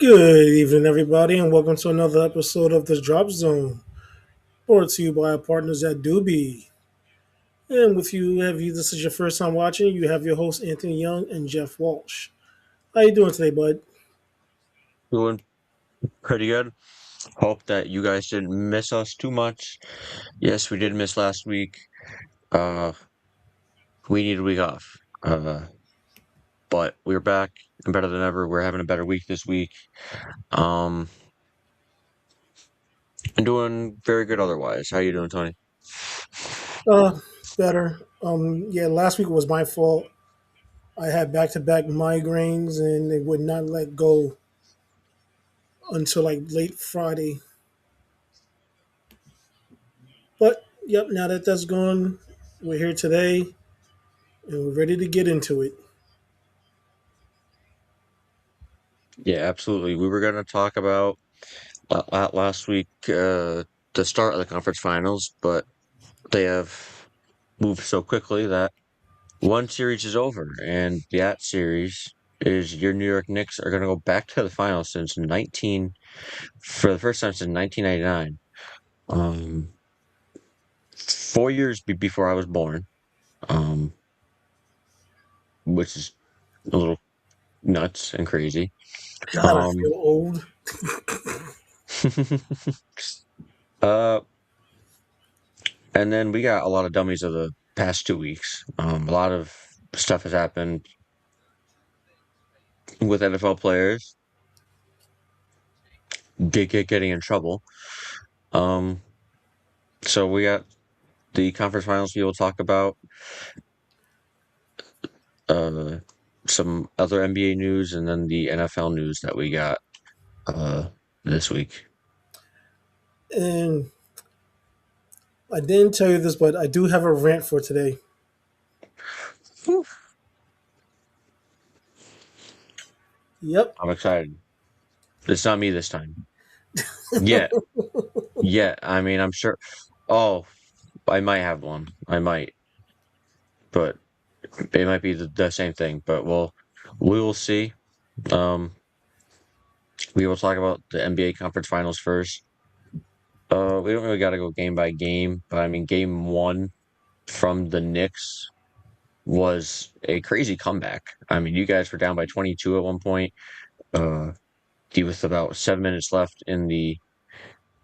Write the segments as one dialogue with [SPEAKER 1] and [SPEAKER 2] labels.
[SPEAKER 1] Good evening, everybody, and welcome to another episode of the Drop Zone, brought to you by our partners at Doobie. And with you, have you this is your first time watching, you have your hosts Anthony Young and Jeff Walsh. How you doing today, bud?
[SPEAKER 2] Doing pretty good. Hope that you guys didn't miss us too much. Yes, we did miss last week. Uh, we need a week off. But we're back and better than ever. We're having a better week this week. Um, and doing very good otherwise. How you doing, Tony?
[SPEAKER 1] Uh, Better. Yeah, last week was my fault. I had back-to-back migraines, and they would not let go until like late Friday. But yep, now that that's gone, we're here today, and we're ready to get into it.
[SPEAKER 2] Yeah, absolutely. We were going to talk about last week the start of the conference finals, but they have moved so quickly that one series is over, and that series is your New York Knicks are going to go back to the finals for the first time since 1999. 4 years before I was born, um, which is a little nuts and crazy.
[SPEAKER 1] God, I
[SPEAKER 2] Um,
[SPEAKER 1] feel old.
[SPEAKER 2] uh, and then we got a lot of dummies of the past 2 weeks. A lot of stuff has happened with NFL players getting in trouble. Um, so we got the conference finals we will talk about, uh, some other NBA news, and then the NFL news that we got uh, this week.
[SPEAKER 1] And I didn't tell you this, but I do have a rant for today.
[SPEAKER 2] Whew.
[SPEAKER 1] Yep.
[SPEAKER 2] I'm excited. It's not me this time. Yeah, yeah. I mean, I'm sure. Oh, I might have one. I might, but it might be the same thing. But we will see. Um, we will talk about the NBA conference finals first. We don't really got to go game by game, but I mean, game one from the Knicks was a crazy comeback. I mean, you guys were down by 22 at one point. Uh, with about 7 minutes left in the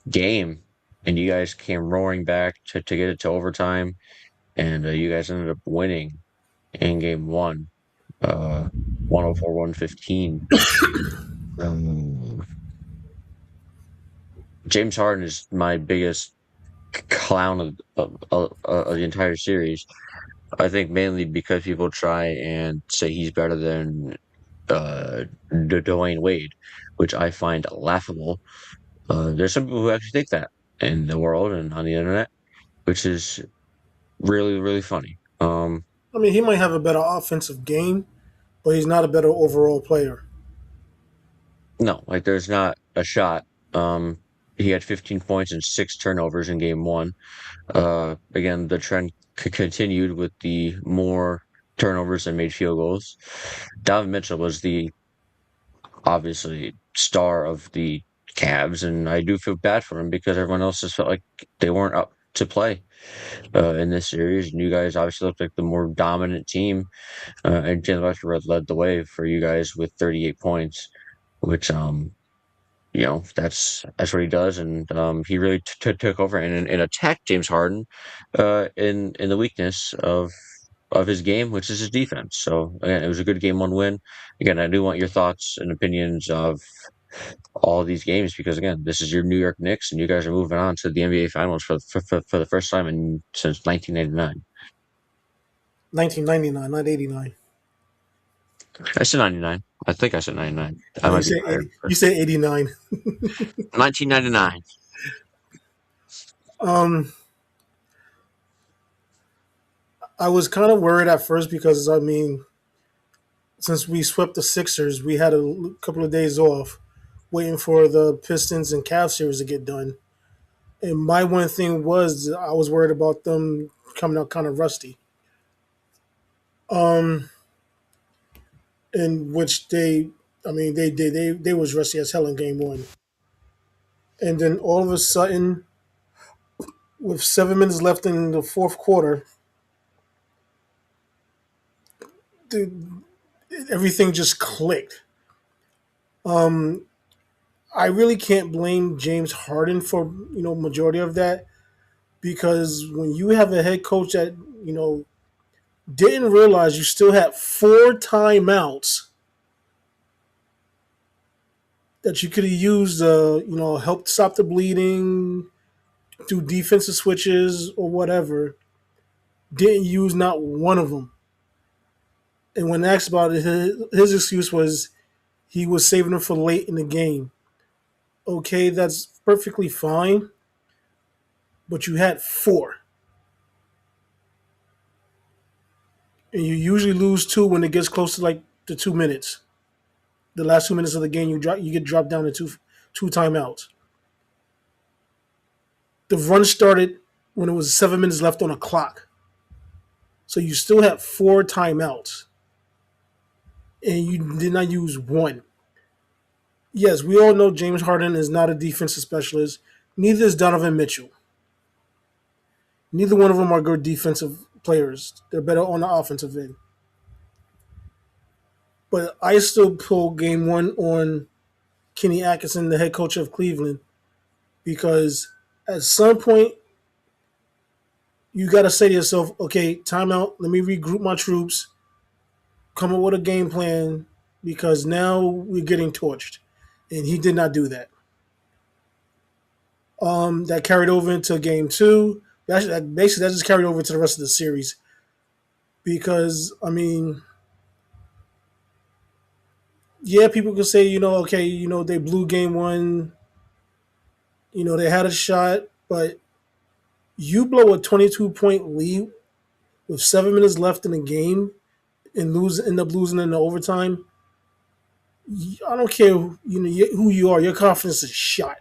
[SPEAKER 2] game, and you guys came roaring back to get it to overtime, and you guys ended up winning in game one, uh, 104-115. Um, James Harden is my biggest clown of the entire series. I think mainly because people try and say he's better than Dwayne Wade, which I find laughable. There's some people who actually think that in the world and on the internet, which is really, really funny.
[SPEAKER 1] I mean, he might have a better offensive game, but he's not a better overall player.
[SPEAKER 2] No, like there's not a shot. Um, he had 15 points and 6 turnovers in game one. Again, the trend continued with the more turnovers than made field goals. Donovan Mitchell was the obviously star of the Cavs, and I do feel bad for him because everyone else just felt like they weren't up to play in this series. And you guys obviously looked like the more dominant team, and Jalen Westbrook led the way for you guys with 38 points, which that's what he does, and he really took over and attacked James Harden in the weakness of his game, which is his defense. So again, it was a good game one win. Again, I do want your thoughts and opinions of all of these games because again, this is your New York Knicks, and you guys are moving on to the NBA Finals for the first time since 1999.
[SPEAKER 1] 1999, not 89.
[SPEAKER 2] I said 99. I think I said 99. I
[SPEAKER 1] No, you
[SPEAKER 2] might be
[SPEAKER 1] said
[SPEAKER 2] higher.
[SPEAKER 1] 80. You said 89.
[SPEAKER 2] 1999.
[SPEAKER 1] Um, I was kind of worried at first because I mean, since we swept the Sixers, we had a couple of days off, waiting for the Pistons and Cavs series to get done. And my one thing was I was worried about them coming out kind of rusty. Um, in which they I mean, they did. They was rusty as hell in game one, and then all of a sudden, with 7 minutes left in the fourth quarter, the, everything just clicked. Um, I really can't blame James Harden for majority of that because when you have a head coach that didn't realize you still had four timeouts that you could have used, help stop the bleeding, do defensive switches or whatever, didn't use not one of them. And when asked about it, his excuse was he was saving them for late in the game. Okay, that's perfectly fine, but you had four, and you usually lose two when it gets close to like the 2 minutes. The last 2 minutes of the game, you get dropped down to two timeouts. The run started when it was 7 minutes left on the clock, so you still had four timeouts, and you did not use one. Yes, we all know James Harden is not a defensive specialist. Neither is Donovan Mitchell. Neither one of them are good defensive players. They're better on the offensive end. But I still pull game one on Kenny Atkinson, the head coach of Cleveland, because at some point you got to say to yourself, okay, timeout. Let me regroup my troops, come up with a game plan, because now we're getting torched, and he did not do that. That carried over into game two. Basically, that just carried over to the rest of the series because I mean, yeah, people can say okay, they blew game one, they had a shot, but you blow a 22-point lead with 7 minutes left in the game and end up losing in the overtime. I don't care who you are, your confidence is shot.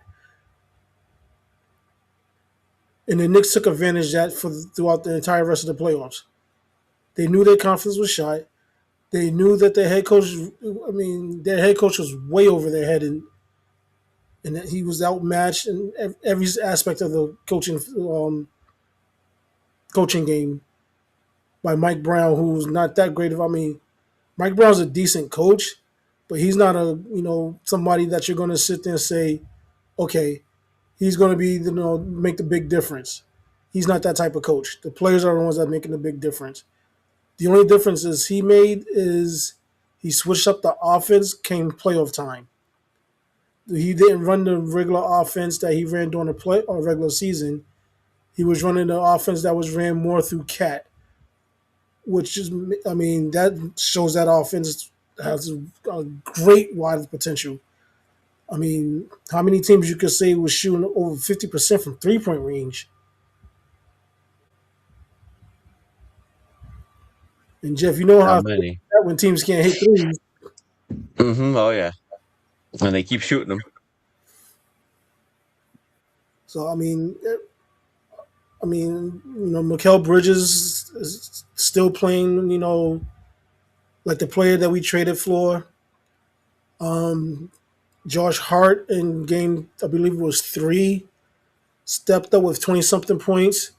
[SPEAKER 1] And the Knicks took advantage of that throughout the entire rest of the playoffs. They knew their confidence was shot. They knew that their head coach was way over their head, and that he was outmatched in every aspect of the coaching game by Mike Brown, who's not that great of. I mean, Mike Brown's a decent coach, but he's not a somebody that you're going to sit there and say, okay, he's going to be make the big difference. He's not that type of coach. The players are the ones that are making the big difference. The only difference he made is he switched up the offense came playoff time. He didn't run the regular offense that he ran during the play or regular season. He was running the offense that was ran more through Cat, which is, I mean, that shows that offense has a great wide potential. I mean, how many teams you could say was shooting over 50% from 3-point range? And Jeff, you know
[SPEAKER 2] Not
[SPEAKER 1] how
[SPEAKER 2] many.
[SPEAKER 1] when teams can't hit threes.
[SPEAKER 2] Oh yeah, and they keep shooting them.
[SPEAKER 1] So Mikal Bridges is still playing, like the player that we traded for. Josh Hart in game, I believe it was three, stepped up with 20 something points.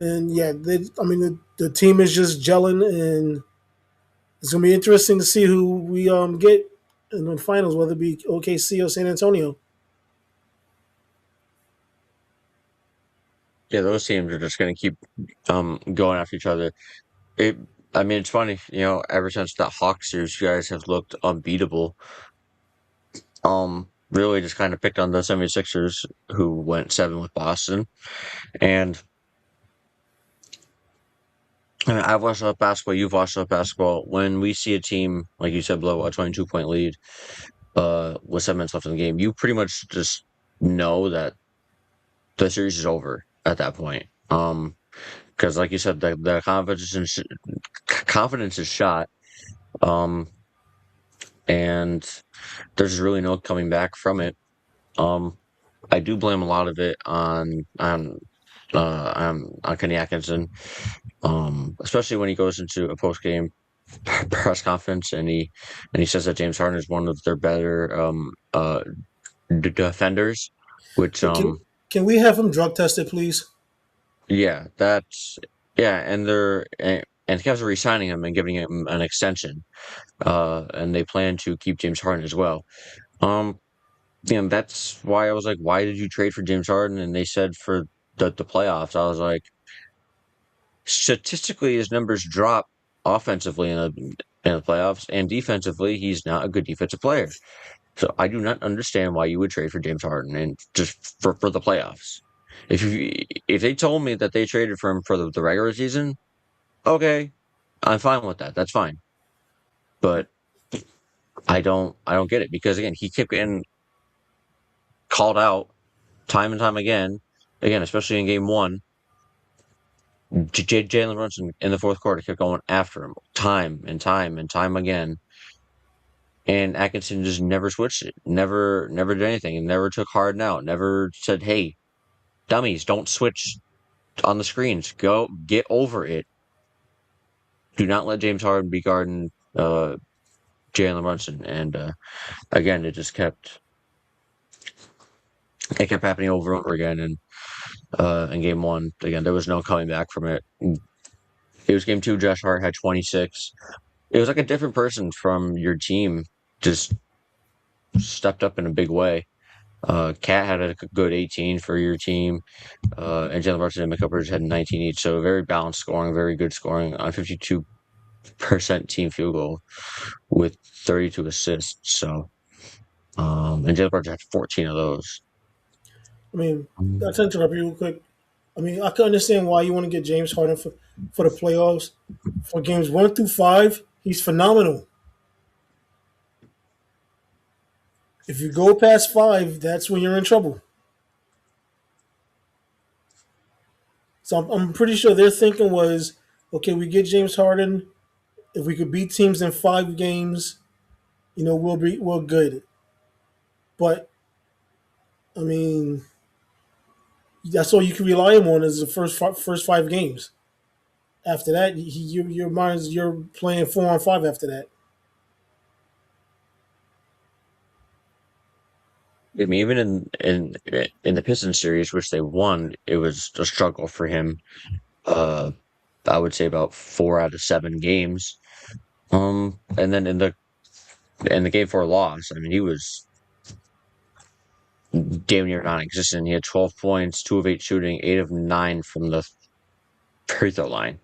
[SPEAKER 1] And yeah, the team is just gelling, and it's gonna be interesting to see who we get in the finals, whether it be OKC or San Antonio.
[SPEAKER 2] Yeah, those teams are just going to keep going after each other. It. I mean, it's funny, ever since that Hawks series, you guys have looked unbeatable. Really just kind of picked on the 76ers who went 7 with Boston. And I mean, I've watched enough basketball, you've watched enough basketball. When we see a team, like you said, blow a 22-point lead with 7 minutes left in the game, you pretty much just know that the series is over at that point. Because like you said, the confidence is shot. And there's really no coming back from it. I do blame a lot of it on Kenny Atkinson, especially when he goes into a post game. press conference, and he says that James Harden is one of their better defenders, which
[SPEAKER 1] Can we have him drug tested, please?
[SPEAKER 2] yeah, that's yeah, and the Cavs are re-signing him and giving him an extension, and they plan to keep James Harden as well. Um, and that's why I was like, why did you trade for James Harden? And they said for the playoffs. I was like, statistically, his numbers drop offensively in the playoffs, and defensively, he's not a good defensive player. So I do not understand why you would trade for James Harden and just for the playoffs. If they told me that they traded for him for the regular season, okay, I'm fine with that. That's fine. But I don't get it because again, he kept getting called out time and time again. Again, especially in game one, Jalen Brunson in the fourth quarter kept going after him time and time and time again. And Atkinson just never switched it, never did anything, and never took Harden out, never said, "Hey, dummies, don't switch on the screens. Go get over it. Do not let James Harden be guarding Jalen Brunson." And again, it kept happening over and over again. And in game one, again, there was no coming back from it. It was game two. Josh Hart had 26. It was like a different person from your team just stepped up in a big way. Cat had a good 18 for your team, and Jalen Brunson and McCubbers had 19 each. So very balanced scoring, very good scoring on 52% team field goal with 32 assists. So, and Jalen Brunson had 14 of those.
[SPEAKER 1] I mean, not to interrupt you real quick. I mean, I can understand why you want to get James Harden for the playoffs. For games 1 through 5, he's phenomenal. If you go past 5, that's when you're in trouble. So I'm pretty sure their thinking was, okay, we get James Harden. If we could beat teams in 5 games, we're good. But I mean, that's all you can rely on is the first 5 games. After that, you're playing 4-on-5 after that.
[SPEAKER 2] I mean, even in the Pistons series, which they won, it was a struggle for him. Uh, I would say about 4 out of 7 games. And then in the game four loss, I mean, he was damn near non-existent. He had 12 points, 2 of 8 shooting, 8 of 9 from the free throw line.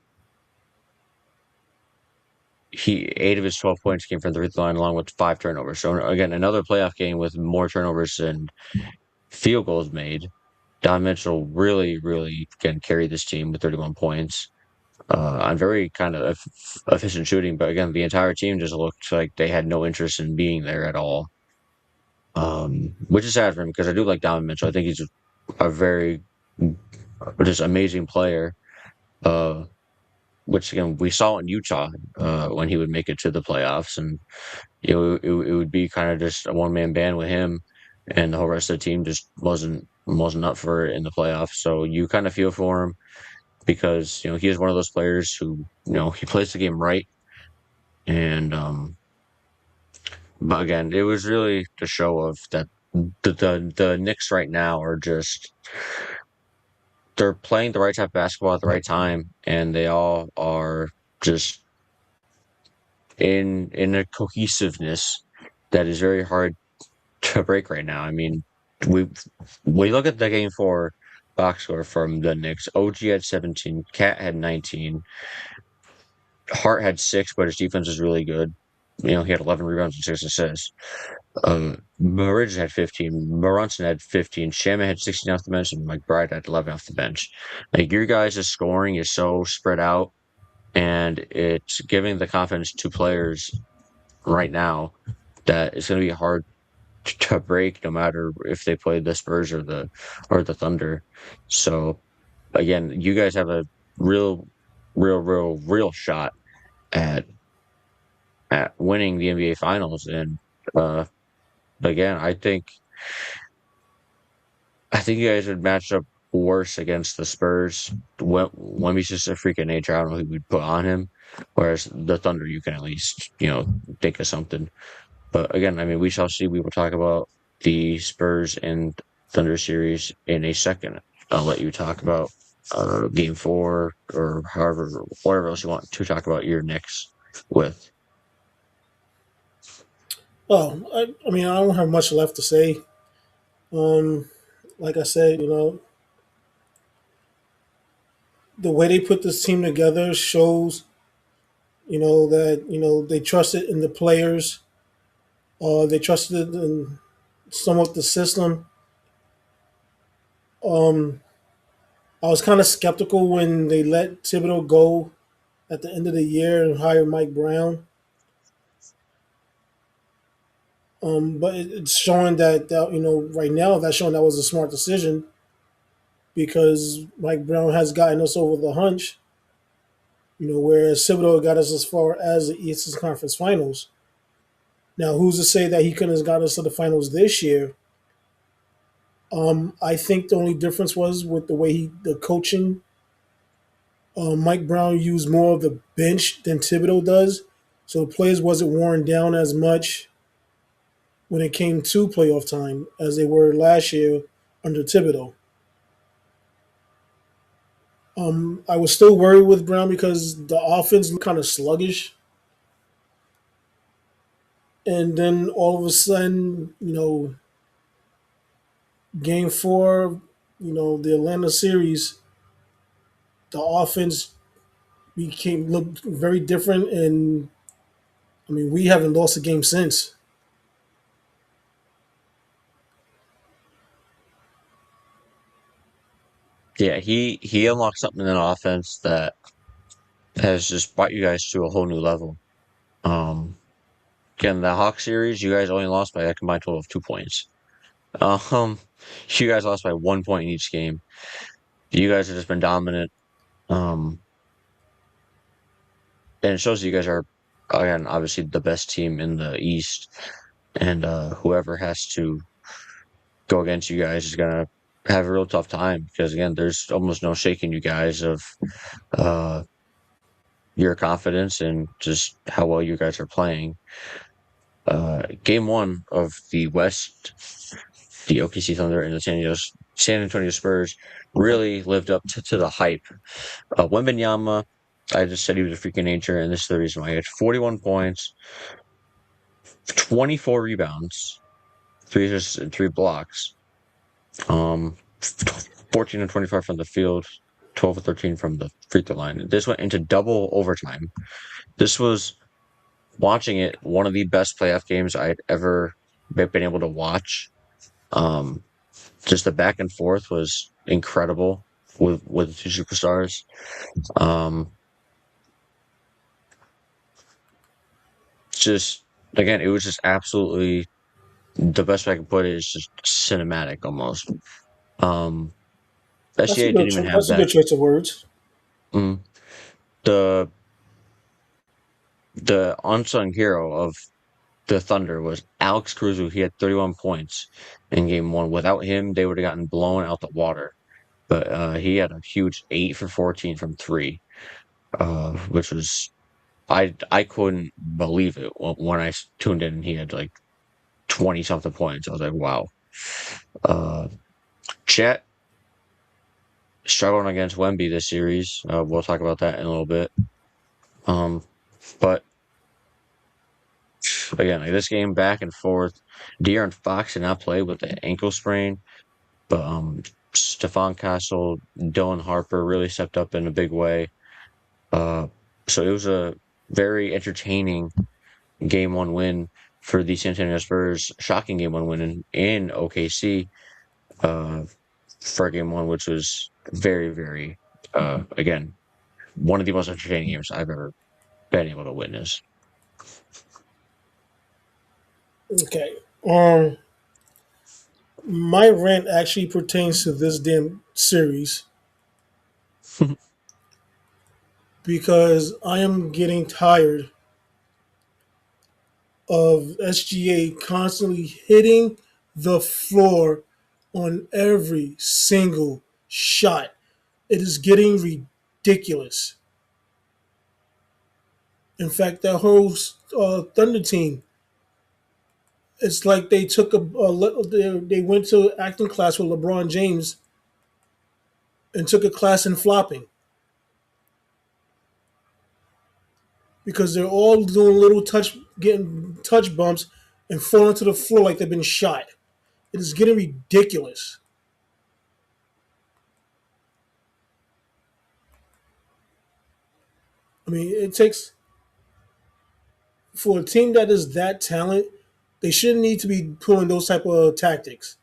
[SPEAKER 2] 8 of his 12 points came from the free throw line, along with 5 turnovers. So again, another playoff game with more turnovers than field goals made. Don Mitchell really, really can carry this team with 31 points. On very kind of efficient shooting, but again, the entire team just looked like they had no interest in being there at all. Which is sad for him because I do like Donovan Mitchell. I think he's a very just amazing player. Which again we saw in Utah when he would make it to the playoffs, and it would be kind of just a one-man band with him, and the whole rest of the team just wasn't up for it in the playoffs. So you kind of feel for him because he is one of those players who he plays the game right, and but again, it was really the show of that the Knicks right now are just they're playing the right type of basketball at the right time, and they all are just in a cohesiveness that is very hard to break right now. I mean, we look at the game four box score from the Knicks. OG had 17, Cat had 19, Hart had 6, but his defense is really good. He had 11 rebounds and 6 assists. Marridge had 15, Brunson had 15, Shaman had 16 off the bench, and McBride had 11 off the bench. Like your guys' scoring is so spread out, and it's giving the confidence to players right now that it's going to be hard to break, no matter if they play the Spurs or the Thunder. So again, you guys have a real shot at winning the NBA Finals, and again, I think you guys would match up worse against the Spurs. Wemby's just a freak of nature. I don't know who we'd put on him. Whereas the Thunder, you can at least think of something. But again, I mean, we shall see. We will talk about the Spurs and Thunder series in a second. I'll let you talk about Game 4 or however, whatever else you want to talk about your Knicks with.
[SPEAKER 1] Oh, I mean, I don't have much left to say. Um, like I said, the way they put this team together shows, that they trusted in the players. They trusted in somewhat the system. Um, I was kind of skeptical when they let Thibodeau go at the end of the year and hire Mike Brown. But it's showing that right now that's showing that was a smart decision because Mike Brown has gotten us over the hunch. Whereas Thibodeau got us as far as the Eastern Conference Finals. Now, who's to say that he couldn't have got us to the finals this year? I think the only difference was with the way the coaching. Mike Brown used more of the bench than Thibodeau does, so the players wasn't worn down as much when it came to playoff time as they were last year under Thibodeau. I was still worried with Brown because the offense looked kind of sluggish, and then all of a sudden, Game 4, the Atlanta series, the offense became looked very different, and I mean we haven't lost a game since.
[SPEAKER 2] Yeah, he unlocked something in offense that has just brought you guys to a whole new level. Um, Again, the Hawk series, you guys only lost by a combined total of 2 points. Um, you guys lost by 1 point in each game. You guys have just been dominant. Um, and it shows you guys are, again, obviously the best team in the East. And whoever has to go against you guys is gonna have a real tough time because again, there's almost no shaking you guys of uh, your confidence and just how well you guys are playing. Game 1 of the West, the OKC Thunder and the San Antonio Spurs really lived up to the hype. Wembenyama, I just said he was a freaking nature, and this is the reason why he had 41 points, 24 rebounds, 3 assists, and 3 blocks. Um, 14 and 25 from the field, 12 and 13 from the free throw line. This went into double overtime. This was watching it one of the best playoff games I'd ever been able to watch. Um, just the back and forth was incredible with the two superstars. Um, just again, it was just absolutely the best way I can put it is just cinematic almost. Um, SGA didn't even have
[SPEAKER 1] That's a
[SPEAKER 2] that.
[SPEAKER 1] good choice of words.
[SPEAKER 2] Mm, the the unsung hero of the Thunder was Alex Caruso. He had 31 points in game 1. Without him, they would have gotten blown out the water. But he had a huge 8 for 14 from 3, which was I couldn't believe it when I tuned in and he had like 20 something points. I was like, wow. Uh, Chet struggling against Wemby this series. We'll talk about that in a little bit. But again, like this game back and forth. De'Aaron Fox did not play with the ankle sprain, but Stephon Castle, Dylan Harper really stepped up in a big way. So it was a very entertaining game 1 win for the San Antonio Spurs. Shocking game 1 win in OKC uh, for game 1, which was very, very, again, one of the most entertaining games I've ever been able to witness.
[SPEAKER 1] Okay. My rant actually pertains to this damn series because I am getting tired of SGA constantly hitting the floor on every single shot. It is getting ridiculous. In fact, that whole Thunder team, it's like they took they went to acting class with LeBron James and took a class in flopping because they're all doing little getting touch bumps and falling to the floor like they've been shot. It is getting ridiculous. I mean, it takes for a team that is that talent, they shouldn't need to be pulling those type of tactics.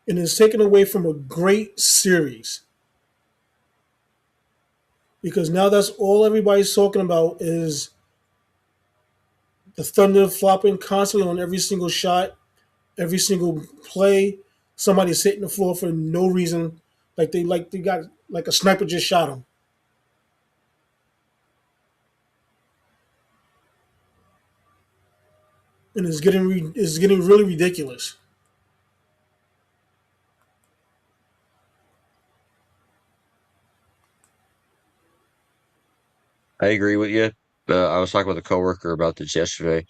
[SPEAKER 1] And it's taken away from a great series because now that's all everybody's talking about is the Thunder flopping constantly on every single shot, every single play. Somebody's hitting the floor for no reason, like they got like a sniper just shot them, and it's getting really ridiculous.
[SPEAKER 2] I agree with you. I was talking with a coworker about this yesterday.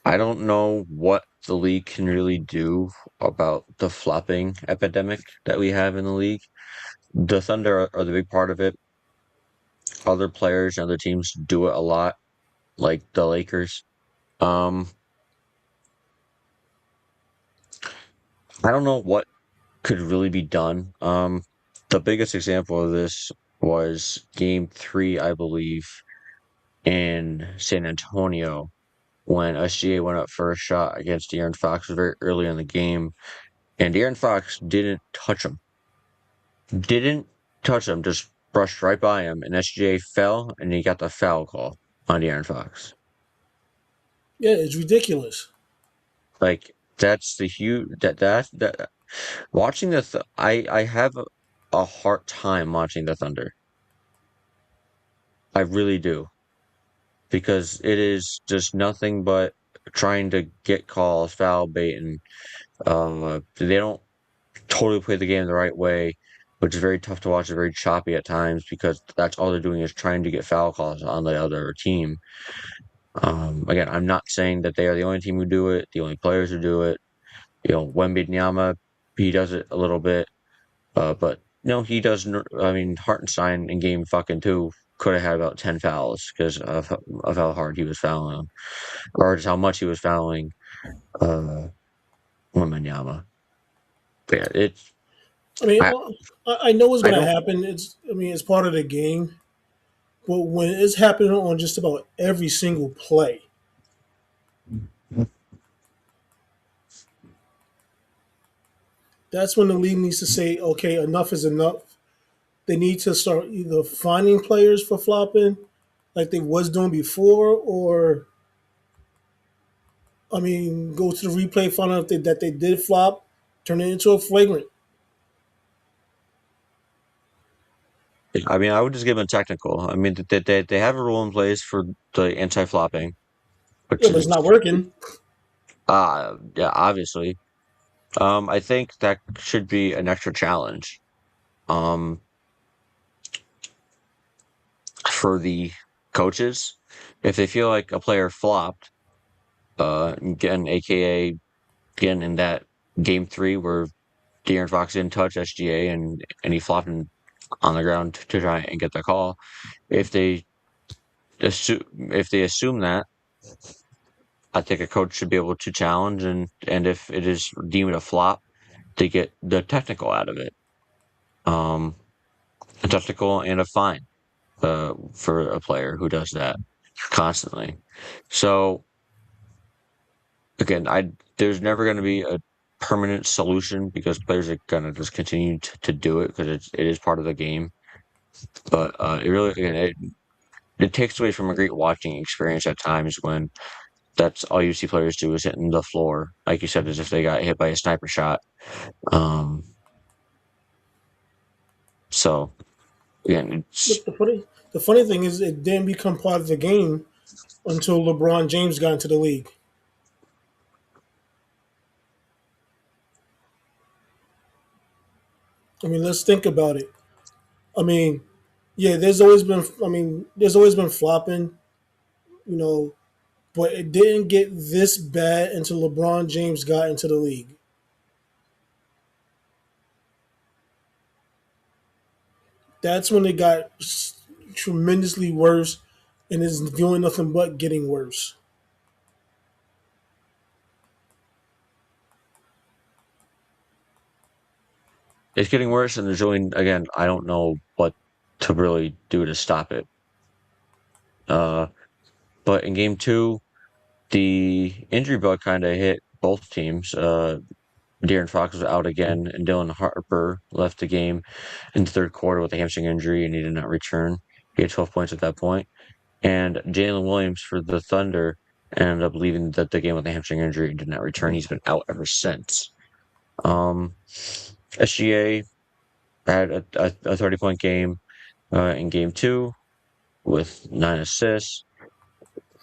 [SPEAKER 2] I don't know what the league can really do about the flopping epidemic that we have in the league. The Thunder are the big part of it. Other players and other teams do it a lot, like the Lakers. Um, I don't know what could really be done. The biggest example of this was game three, I believe, in San Antonio when SGA went up for a shot against De'Aaron Fox very early in the game, and De'Aaron Fox didn't touch him. Didn't touch him, just brushed right by him, and SGA fell, and he got the foul call on De'Aaron Fox.
[SPEAKER 1] Yeah, it's ridiculous.
[SPEAKER 2] Like that's the huge that watching I have a hard time watching the Thunder. I really do because it is just nothing but trying to get calls, foul bait, and they don't totally play the game the right way, which is very tough to watch. It's very choppy at times because that's all they're doing is trying to get foul calls on the other team. Again, I'm not saying that they are the only team who do it, the only players who do it. Wembanyama, he does it a little bit, but no, he does. I mean, Hartenstein in game fucking two could have had about 10 fouls because of how hard he was fouling, or just how much he was fouling uh, Wembanyama. But yeah,
[SPEAKER 1] I mean,
[SPEAKER 2] I,
[SPEAKER 1] I know it's
[SPEAKER 2] I
[SPEAKER 1] going to
[SPEAKER 2] don't.
[SPEAKER 1] happen. I mean, it's part of the game. But when it's happening on just about every single play, that's when the league needs to say, okay, enough is enough. They need to start either finding players for flopping, like they was doing before, or I mean, go to the replay, find out that they did flop, turn it into a flagrant.
[SPEAKER 2] I mean, I would just give them technical. I mean, they have a rule in place for the anti-flopping, which
[SPEAKER 1] Yeah, but it's
[SPEAKER 2] is
[SPEAKER 1] not working.
[SPEAKER 2] yeah, obviously. I think that should be an extra challenge. Um, for the coaches, if they feel like a player flopped, again, aka again in that game three where De'Aaron Fox didn't touch SGA and he flopped him on the ground to try and get the call. If they assume that, I think a coach should be able to challenge and if it is deemed a flop, they get the technical out of it. Um, a technical and a fine for a player who does that constantly. So again, I there's never going to be a permanent solution because players are going to just continue to do it because it is part of the game. But it really again it takes away from a great watching experience at times when that's all you see players do is hitting the floor, like you said, as if they got hit by a sniper shot. Um, so again, it's
[SPEAKER 1] But the funny thing is, it didn't become part of the game until LeBron James got into the league. I mean, let's think about it. I mean, yeah, there's always been. I mean, there's always been flopping. You know, but it didn't get this bad until LeBron James got into the league. That's when it got tremendously worse, and is doing nothing but getting worse.
[SPEAKER 2] It's getting worse, and there's really, again, I don't know what to really do to stop it. Uh, but in game two, the injury bug kind of hit both teams. De'Aaron Fox was out again, and Dylan Harper left the game in the third quarter with a hamstring injury, and he did not return. He had 12 points at that point. And Jalen Williams for the Thunder ended up leaving the game with a hamstring injury and did not return. He's been out ever since. Um, SGA had a 30-point game in game two with 9 assists.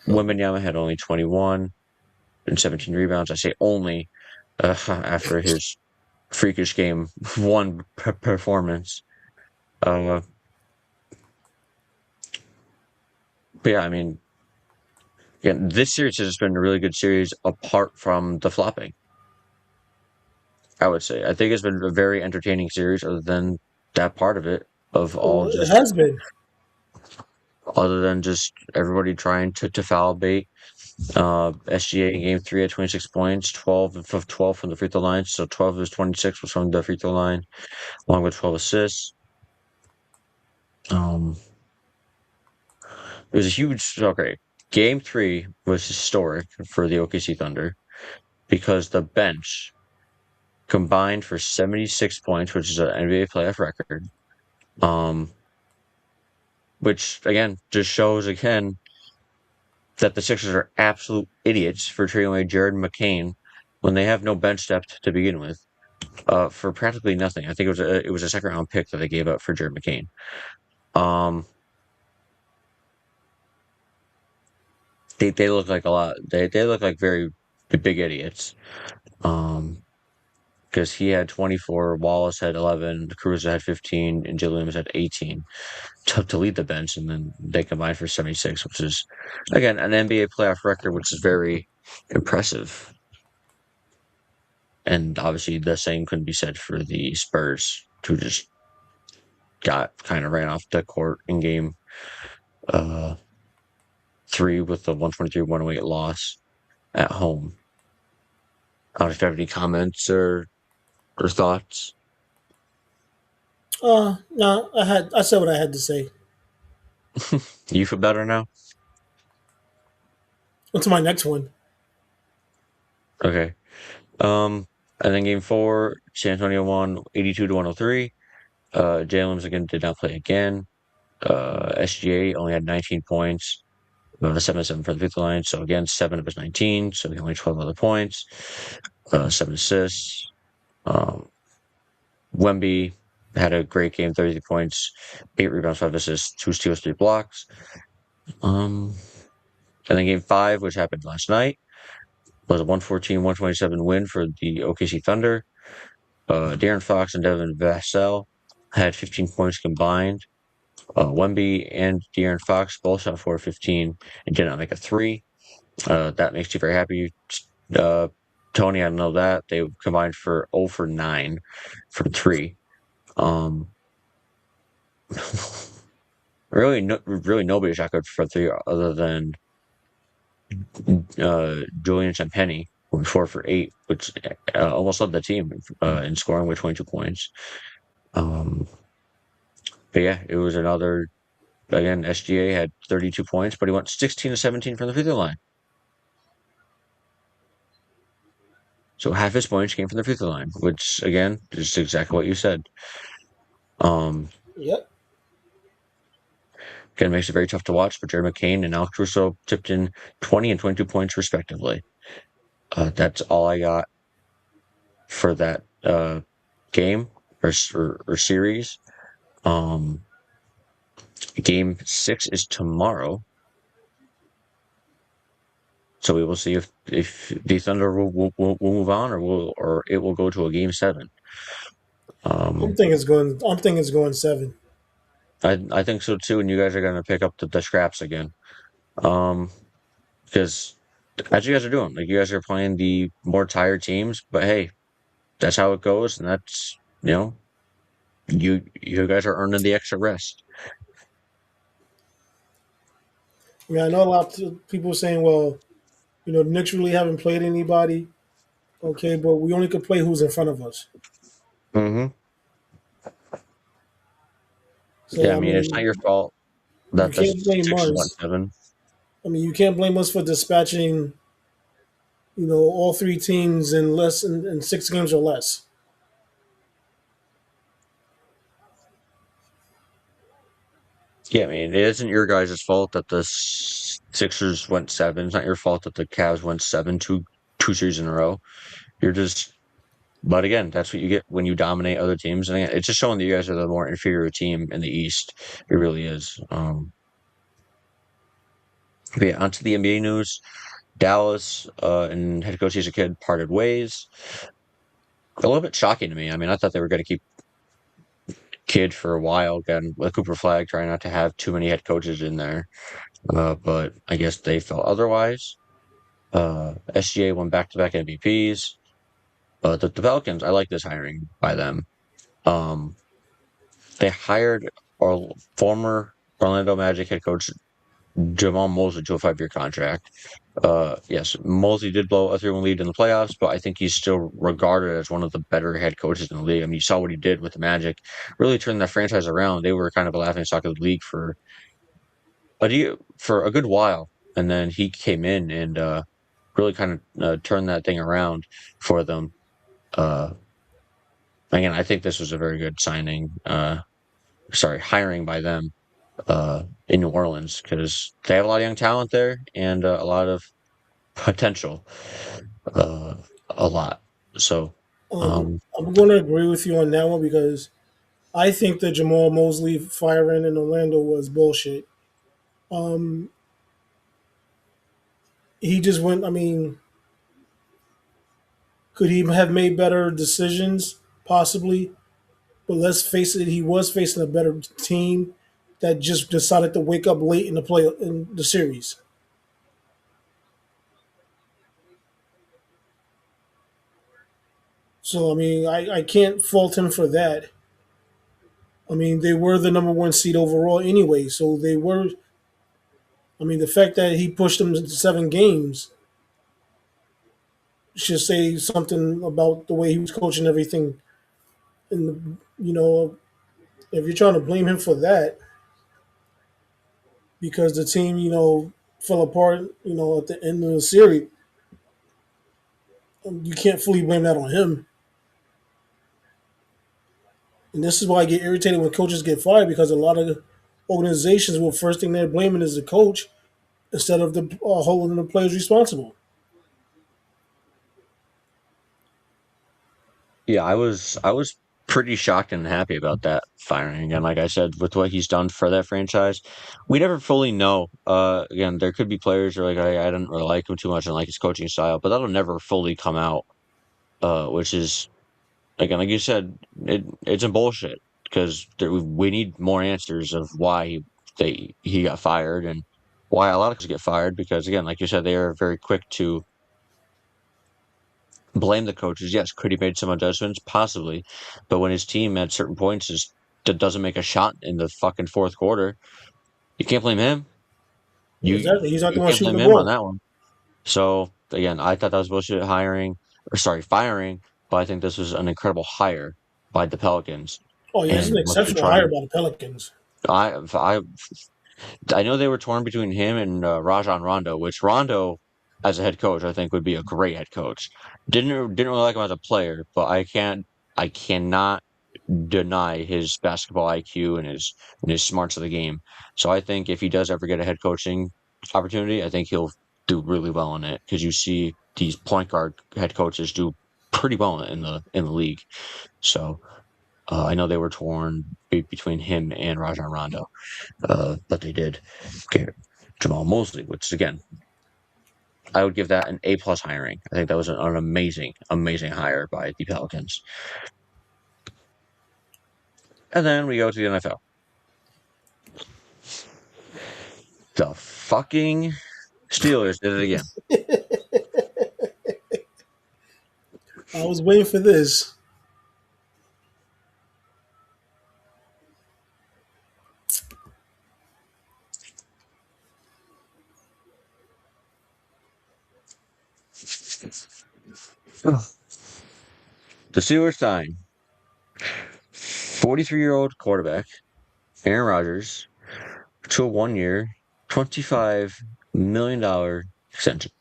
[SPEAKER 2] Wembanyama had only 21 and 17 rebounds. I say only after his freakish game one performance. Uh, but yeah, I mean, yeah, this series has been a really good series apart from the flopping. I would say I think it's been a very entertaining series, other than that part of it, of all
[SPEAKER 1] Well, it
[SPEAKER 2] just
[SPEAKER 1] has been.
[SPEAKER 2] other than just everybody trying to foul bait. SGA in game three had 26 points, 12 of 12 from the free throw line, so 12 of his 26 was from the free throw line, along with 12 assists. Um, it was a huge. Okay, game three was historic for the OKC Thunder because the bench combined for 76 points, which is an NBA playoff record. Um, which again just shows again that the Sixers are absolute idiots for trading away Jared McCain when they have no bench depth to begin with, for practically nothing. I think it was a second round pick that they gave up for Jared McCain. Um, they look like a lot. They look like very big idiots. Um, because he had 24, Wallace had 11, Cruz had 15, and Jalen Williams had 18 to lead the bench, and then they combined for 76, which is, again, an NBA playoff record, which is very impressive. And obviously, the same couldn't be said for the Spurs, who just got kind of ran off the court in game uh, three with the 123-108 loss at home. I don't know if you have any comments or thoughts.
[SPEAKER 1] No, I said what I had to say.
[SPEAKER 2] You feel better now?
[SPEAKER 1] On to my next one.
[SPEAKER 2] Okay. And then game four, San Antonio won 82 to 103. Jalen again did not play again. SGA only had 19 points, about a 7-7 for the fifth line. So again, 7 of his 19, so he only 12 other points, 7 assists. Wemby had a great game, 33 points, 8 rebounds, 5 assists, 2 steals, 3 blocks. And then game five, which happened last night, was a 114-127 win for the OKC Thunder. De'Aaron Fox and Devin Vassell had 15 points combined. Wemby and De'Aaron Fox both shot 4 of 15 and did not make a three. That makes you very happy. Uh, Tony, I don't know that. They combined for 0 for 9 from three. Really, really nobody shot good for three other than Julian Champagny, who went 4 for 8, which almost led the team in scoring with 22 points. But yeah, it was another. Again, SGA had 32 points, but he went 16 to 17 from the free throw line. So half his points came from the free throw line, which again is exactly what you said. Um,
[SPEAKER 1] Yep.
[SPEAKER 2] Again, makes it very tough to watch. But Jerry McCain and Alex Russo tipped in 20 and 22 points respectively. That's all I got for that game or series. Game 6 is tomorrow. So we will see if the Thunder will move on or it will go to a game 7.
[SPEAKER 1] I'm
[SPEAKER 2] Um,
[SPEAKER 1] thinking it's going. I'm thinking it's going 7.
[SPEAKER 2] I think so too, and you guys are going to pick up the scraps again. Um, because as you guys are doing, like you guys are playing the more tired teams, but hey, that's how it goes, and that's you guys are earning the extra rest.
[SPEAKER 1] I mean, I know a lot of people saying, "Well, the Knicks really haven't played anybody." Okay, but we only could play who's in front of us.
[SPEAKER 2] Hmm. Yeah,
[SPEAKER 1] So
[SPEAKER 2] I
[SPEAKER 1] I
[SPEAKER 2] mean, it's not
[SPEAKER 1] mean,
[SPEAKER 2] your fault
[SPEAKER 1] you
[SPEAKER 2] that the
[SPEAKER 1] can't blame
[SPEAKER 2] Sixers went
[SPEAKER 1] us.
[SPEAKER 2] 7.
[SPEAKER 1] I mean, you can't blame us for dispatching, all three teams in less in 6 games or less.
[SPEAKER 2] Yeah, I mean, it isn't your guys' fault that the Sixers went 7. It's not your fault that the Cavs went 7 two series in a row. You're just, but again, that's what you get when you dominate other teams. And again, it's just showing that you guys are the more inferior team in the East. It really is. But yeah, onto the NBA news. Dallas and head coach he's a kid parted ways. A little bit shocking to me. I mean, I thought they were going to keep Kid for a while. Again, with Cooper Flag trying not to have too many head coaches in there. But I guess they felt otherwise. SGA won back-to-back MVPs. The Pelicans, I like this hiring by them. Um, they hired our former Orlando Magic head coach Jamal Mosley to a 5-year contract. Yes, Mosley did blow a 3-1 lead in the playoffs, but I think he's still regarded as one of the better head coaches in the league. I mean, you saw what he did with the Magic, really turned that franchise around. They were kind of a laughingstock of the league for a good while, and then he came in and really kind of turned that thing around for them. Uh, Again, I think this was a very good signing. Hiring by them in New Orleans because they have a lot of young talent there and a lot of potential. Uh, a lot. So, um,
[SPEAKER 1] I'm going to agree with you on that one because I think the Jamal Mosley firing in Orlando was bullshit. Um, he just went. I mean, could he have made better decisions? Possibly, but let's face it, he was facing a better team that just decided to wake up late in the series. So I mean, I can't fault him for that. I mean, they were the number one seed overall anyway, so they were. I mean, the fact that he pushed them to 7 games should say something about the way he was coaching everything. And if you're trying to blame him for that because the team, fell apart, at the end of the series, you can't fully blame that on him. And this is why I get irritated when coaches get fired because a lot of organizations will first thing they're blaming is the coach instead of the holding the players responsible.
[SPEAKER 2] yeah, I was pretty shocked and happy about that firing. And like I said, with what he's done for that franchise, we never fully know. Again, there could be players who are like, I didn't really like him too much and like his coaching style, but that'll never fully come out. Which is again, like you said, it's a bullshit because we need more answers of why he got fired and why a lot of coaches get fired because again, like you said, they are very quick to blame the coaches. Yes, could he made some adjustments? Possibly, but when his team at certain points doesn't make a shot in the fucking fourth quarter, you can't blame him. You
[SPEAKER 1] Exactly. He's not the
[SPEAKER 2] you
[SPEAKER 1] one
[SPEAKER 2] can't
[SPEAKER 1] shooting
[SPEAKER 2] blame
[SPEAKER 1] the
[SPEAKER 2] him on
[SPEAKER 1] ball.
[SPEAKER 2] that one. So again, I thought that was bullshit firing, but I think this was an incredible hire by the Pelicans
[SPEAKER 1] Oh yeah, this is
[SPEAKER 2] and
[SPEAKER 1] an
[SPEAKER 2] what they're
[SPEAKER 1] exceptional
[SPEAKER 2] trying
[SPEAKER 1] hire
[SPEAKER 2] to.
[SPEAKER 1] by the Pelicans.
[SPEAKER 2] I I know they were torn between him and Rajon Rondo, which Rondo, as a head coach, I think would be a great head coach. Didn't really like him as a player, but I cannot deny his basketball IQ and his smarts of the game. So I think if he does ever get a head coaching opportunity, I think he'll do really well in it because you see these point guard head coaches do pretty well in the league. So I know they were torn between him and Rajon Rondo, but they did get Jamal Mosley, which again I would give that an A+ hiring. I think that was an amazing, amazing hire by the Pelicans. And then we go to the NFL. The fucking Steelers did it again.
[SPEAKER 1] I was waiting for this.
[SPEAKER 2] The Steelers signed 43-year-old quarterback Aaron Rodgers to a 1-year, $25 million extension.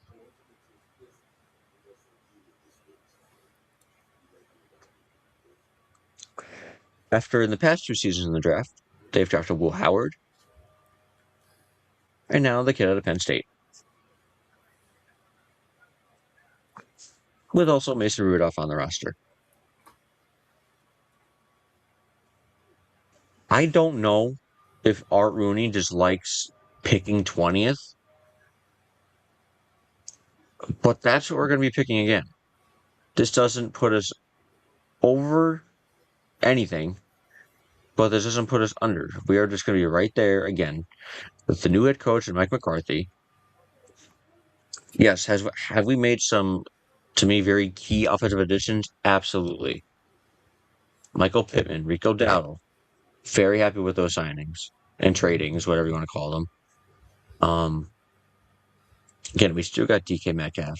[SPEAKER 2] After in the past 2 seasons in the draft, they've drafted Will Howard and now the kid out of Penn State, with also Mason Rudolph on the roster. I don't know if Art Rooney just likes picking 20th, but that's what we're going to be picking again. This doesn't put us over anything, but this doesn't put us under. We are just going to be right there again with the new head coach and Mike McCarthy. Yes, have we made some, to me, very key offensive additions? Absolutely. Michael Pittman, Rico Dowdle, very happy with those signings and tradings, whatever you want to call them. Again, we still got DK Metcalf.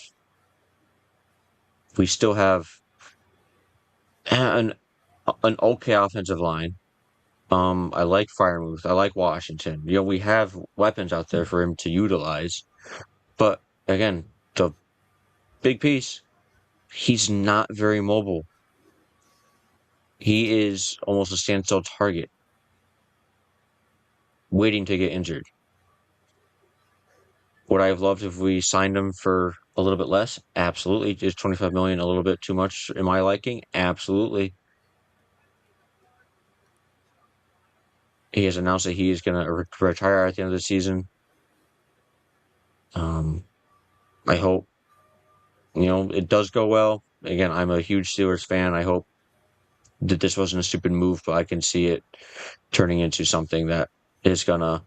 [SPEAKER 2] We still have an okay offensive line. I like Firemouth. I like Washington. We have weapons out there for him to utilize. But again, the big piece, he's not very mobile. He is almost a standstill target, waiting to get injured. Would I have loved if we signed him for a little bit less? Absolutely. Is 25 million a little bit too much in my liking? Absolutely. He has announced that he is going to retire at the end of the season. I hope it does go well. Again, I'm a huge Steelers fan. I hope that this wasn't a stupid move, but I can see it turning into something that is going to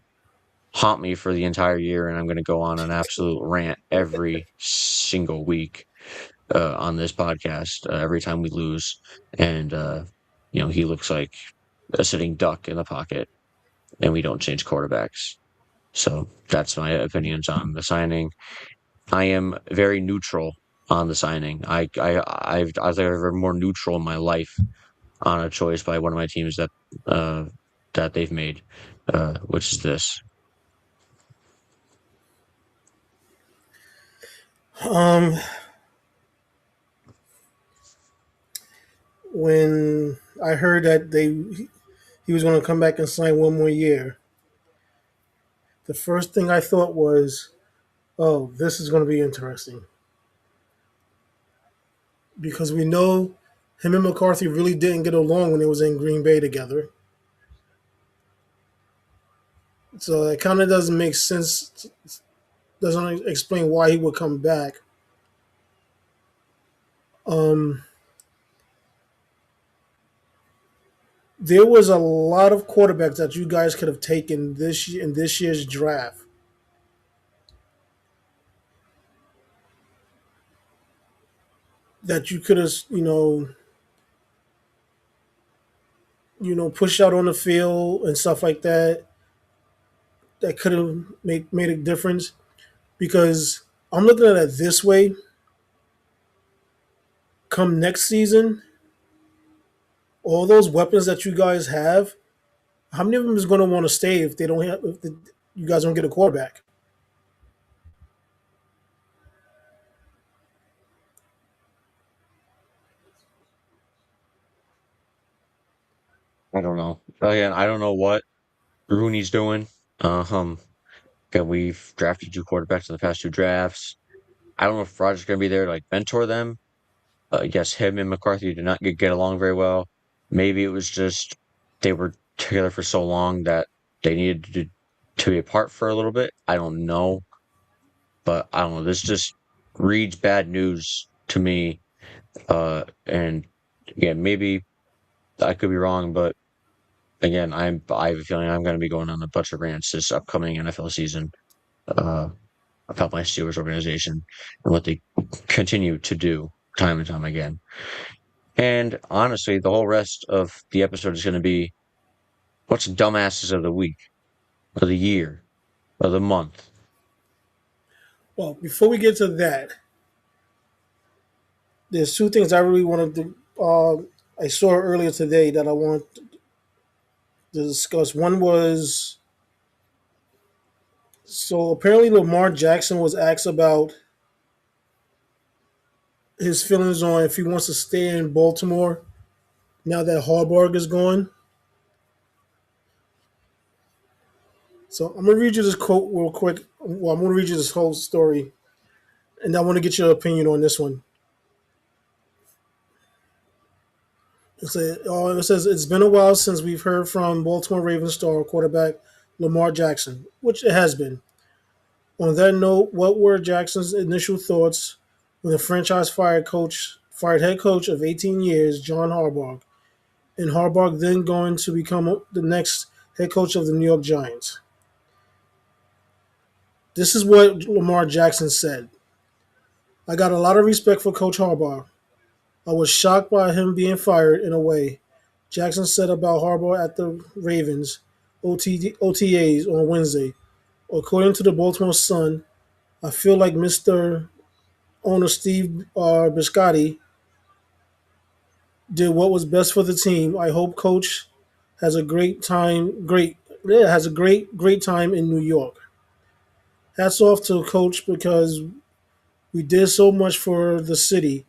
[SPEAKER 2] haunt me for the entire year, and I'm going to go on an absolute rant every single week on this podcast every time we lose. And, he looks like a sitting duck in the pocket, and we don't change quarterbacks. So that's my opinions on the signing. I am very neutral on the signing. I've ever more neutral in my life on a choice by one of my teams that they've made, which is this.
[SPEAKER 1] Um, when I heard that he was going to come back and sign one more year, the first thing I thought was, "Oh, this is going to be interesting," because we know him and McCarthy really didn't get along when they was in Green Bay together. So it kind of doesn't make sense. Doesn't explain why he would come back. Um, there was a lot of quarterbacks that you guys could have taken in this year's draft. That you could have, pushed out on the field and stuff like that. That could have made a difference because I'm looking at it this way. Come next season, all those weapons that you guys have, how many of them is going to want to stay if they don't have you guys don't get a quarterback?
[SPEAKER 2] I don't know. Again, I don't know what Rooney's doing. Again, we've drafted 2 quarterbacks in the past 2 drafts. I don't know if Rodgers going to be there to mentor them. Yes, him and McCarthy did not get along very well. Maybe it was just they were together for so long that they needed to be apart for a little bit. I don't know. But I don't know. This just reads bad news to me. And again, maybe I could be wrong, but again, I have a feeling I'm going to be going on a bunch of rants this upcoming NFL season uh, about my Steelers organization and what they continue to do time and time again. And honestly, the whole rest of the episode is going to be what's dumbasses of the week, of the year, of the month.
[SPEAKER 1] Well, before we get to that, there's two things I really wanted to. I saw earlier today that I want to discuss. One was, so apparently Lamar Jackson was asked about his feelings on if he wants to stay in Baltimore now that Harbaugh is gone. So I'm gonna read you this quote real quick. Well, I'm gonna read you this whole story, and I want to get your opinion on this one. It says it's been a while since we've heard from Baltimore Ravens star quarterback Lamar Jackson, which it has been. On that note, what were Jackson's initial thoughts when the franchise fired head coach of 18 years, John Harbaugh, and Harbaugh then going to become the next head coach of the New York Giants? This is what Lamar Jackson said. I got a lot of respect for Coach Harbaugh. I was shocked by him being fired in a way. Jackson said about Harbaugh at the Ravens OTAs on Wednesday. According to the Baltimore Sun, I feel like Mr. Owner Steve Biscotti did what was best for the team. I hope Coach has a great time. Has a great time in New York. Hats off to Coach because we did so much for the city,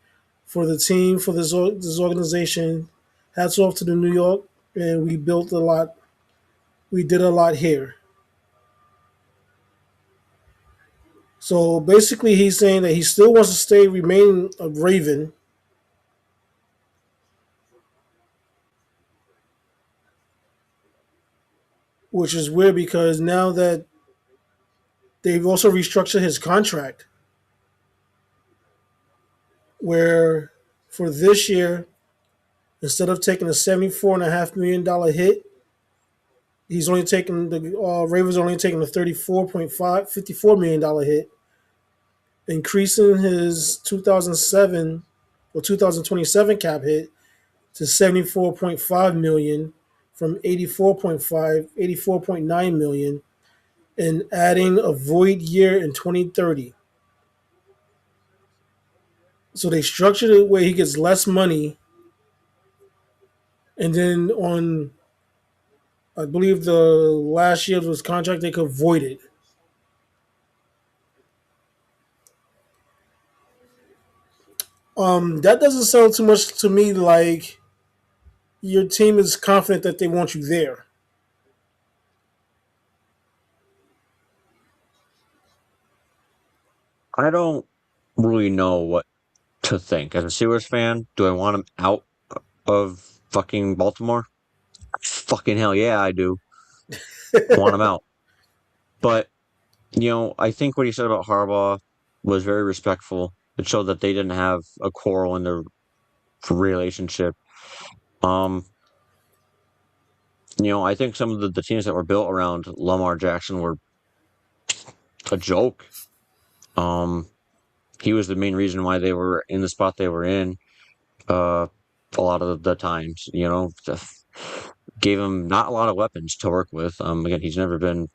[SPEAKER 1] for the team, for this organization. Hats off to the New York, and we built a lot. We did a lot here. So basically, he's saying that he still wants to remain a Raven, which is weird because now that they've also restructured his contract, where for this year, instead of taking a $74.5 million hit, he's only taking the Ravens only taking a $34.54 million hit, increasing his 2007 or 2027 cap hit to 74.5 million from 84.9 million, and adding a void year in 2030. So they structured it where he gets less money, and then on I believe the last year of his contract they could void it. That doesn't sound too much to me like your team is confident that they want you there.
[SPEAKER 2] I don't really know what to think. As a Steelers fan, do I want him out of fucking Baltimore? Fucking hell yeah, I do. I want him out. But, I think what he said about Harbaugh was very respectful. It showed that they didn't have a quarrel in their relationship. Um, I think some of the teams that were built around Lamar Jackson were a joke. Um, he was the main reason why they were in the spot they were in. A lot of the times, gave him not a lot of weapons to work with. Again, he's never been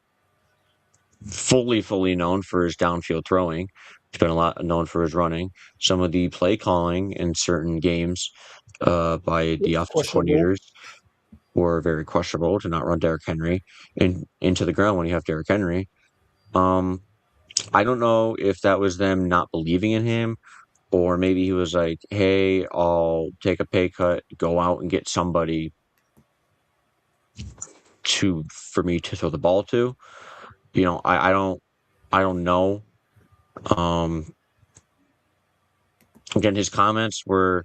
[SPEAKER 2] fully known for his downfield throwing. He's been a lot known for his running. Some of the play calling in certain games by the offensive
[SPEAKER 1] Questionable.
[SPEAKER 2] coordinators were very questionable to not run Derrick Henry into the ground when you have Derrick Henry. Um, I don't know if that was them not believing in him, or maybe he was like, "Hey, I'll take a pay cut, go out and get somebody for me to throw the ball to." I don't know. Um, Again, his comments were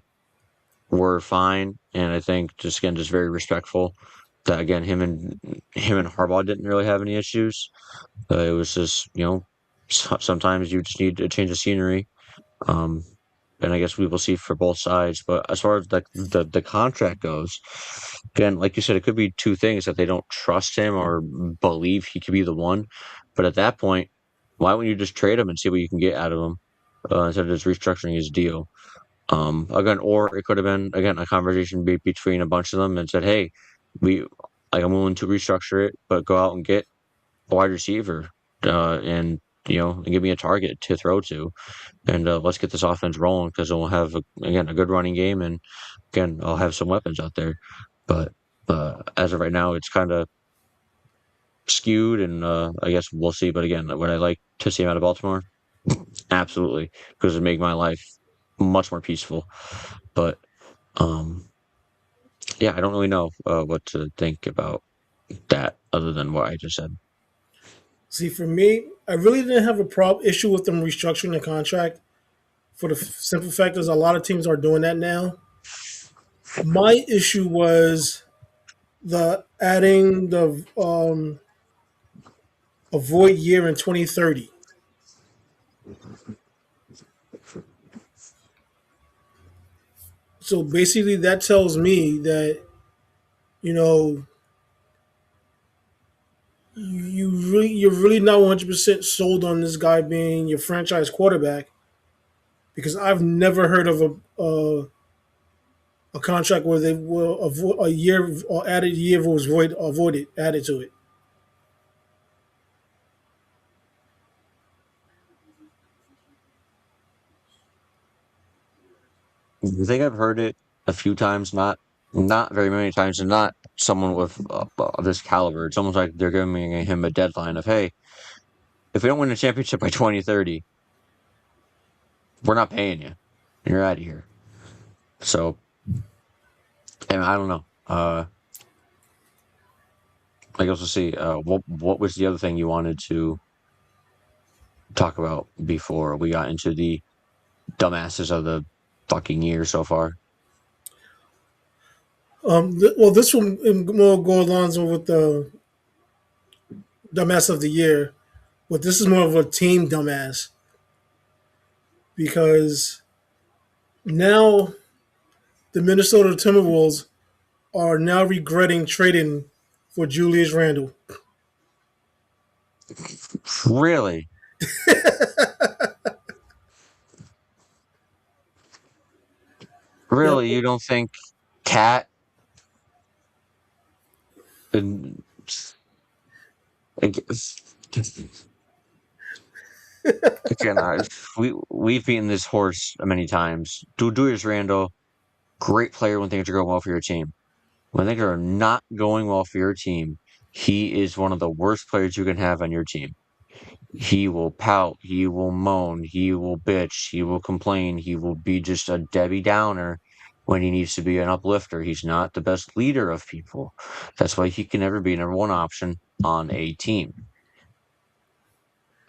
[SPEAKER 2] fine, and I think just very respectful. That again, him and Harbaugh didn't really have any issues. It was just sometimes you just need a change of scenery. Um, and I guess we will see for both sides. But as far as the contract goes, again, like you said, it could be two things that they don't trust him or believe he could be the one. But at that point, why wouldn't you just trade him and see what you can get out of him instead of just restructuring his deal? Again, or it could have been again a conversation between a bunch of them and said, "Hey, we like I'm willing to restructure it, but go out and get a wide receiver, and and give me a target to throw to, and let's get this offense rolling because we'll have again a good running game, and again I'll have some weapons out there." But as of right now, it's kind of skewed, and I guess we'll see. But again, would I like to see him out of Baltimore? Absolutely, because it'd make my life much more peaceful. But um, yeah, I don't really know what to think about that other than what I just said.
[SPEAKER 1] See, for me, I really didn't have a issue with them restructuring the contract for the simple fact is a lot of teams are doing that now. My issue was the adding the a void year in 2030. So basically, that tells me that you know you're really not 100% sold on this guy being your franchise quarterback because I've never heard of a contract where they will a year or added year was avoided added to it.
[SPEAKER 2] I think I've heard it a few times, not very many times, and not someone with this caliber. It's almost like they're giving him a deadline of, hey, if we don't win the championship by 2030, we're not paying you. You're out of here. So, and I don't know. I guess we'll see. What was the other thing you wanted to talk about before we got into the dumbasses of the fucking year so far?
[SPEAKER 1] Well, this one will go along with the dumbass of the year, but this is more of a team dumbass because now the Minnesota Timberwolves are now regretting trading for Julius Randle.
[SPEAKER 2] Really?
[SPEAKER 1] Yep.
[SPEAKER 2] Really? You don't think Cat and I guess- again, we've beaten this horse many times. Julius Randle, great player when things are going well for your team. When things are not going well for your team, he is one of the worst players you can have on your team. He will pout, he will moan, he will bitch, he will complain, he will be just a Debbie Downer when he needs to be an uplifter. He's not the best leader of people. That's why he can never be number one option on a team.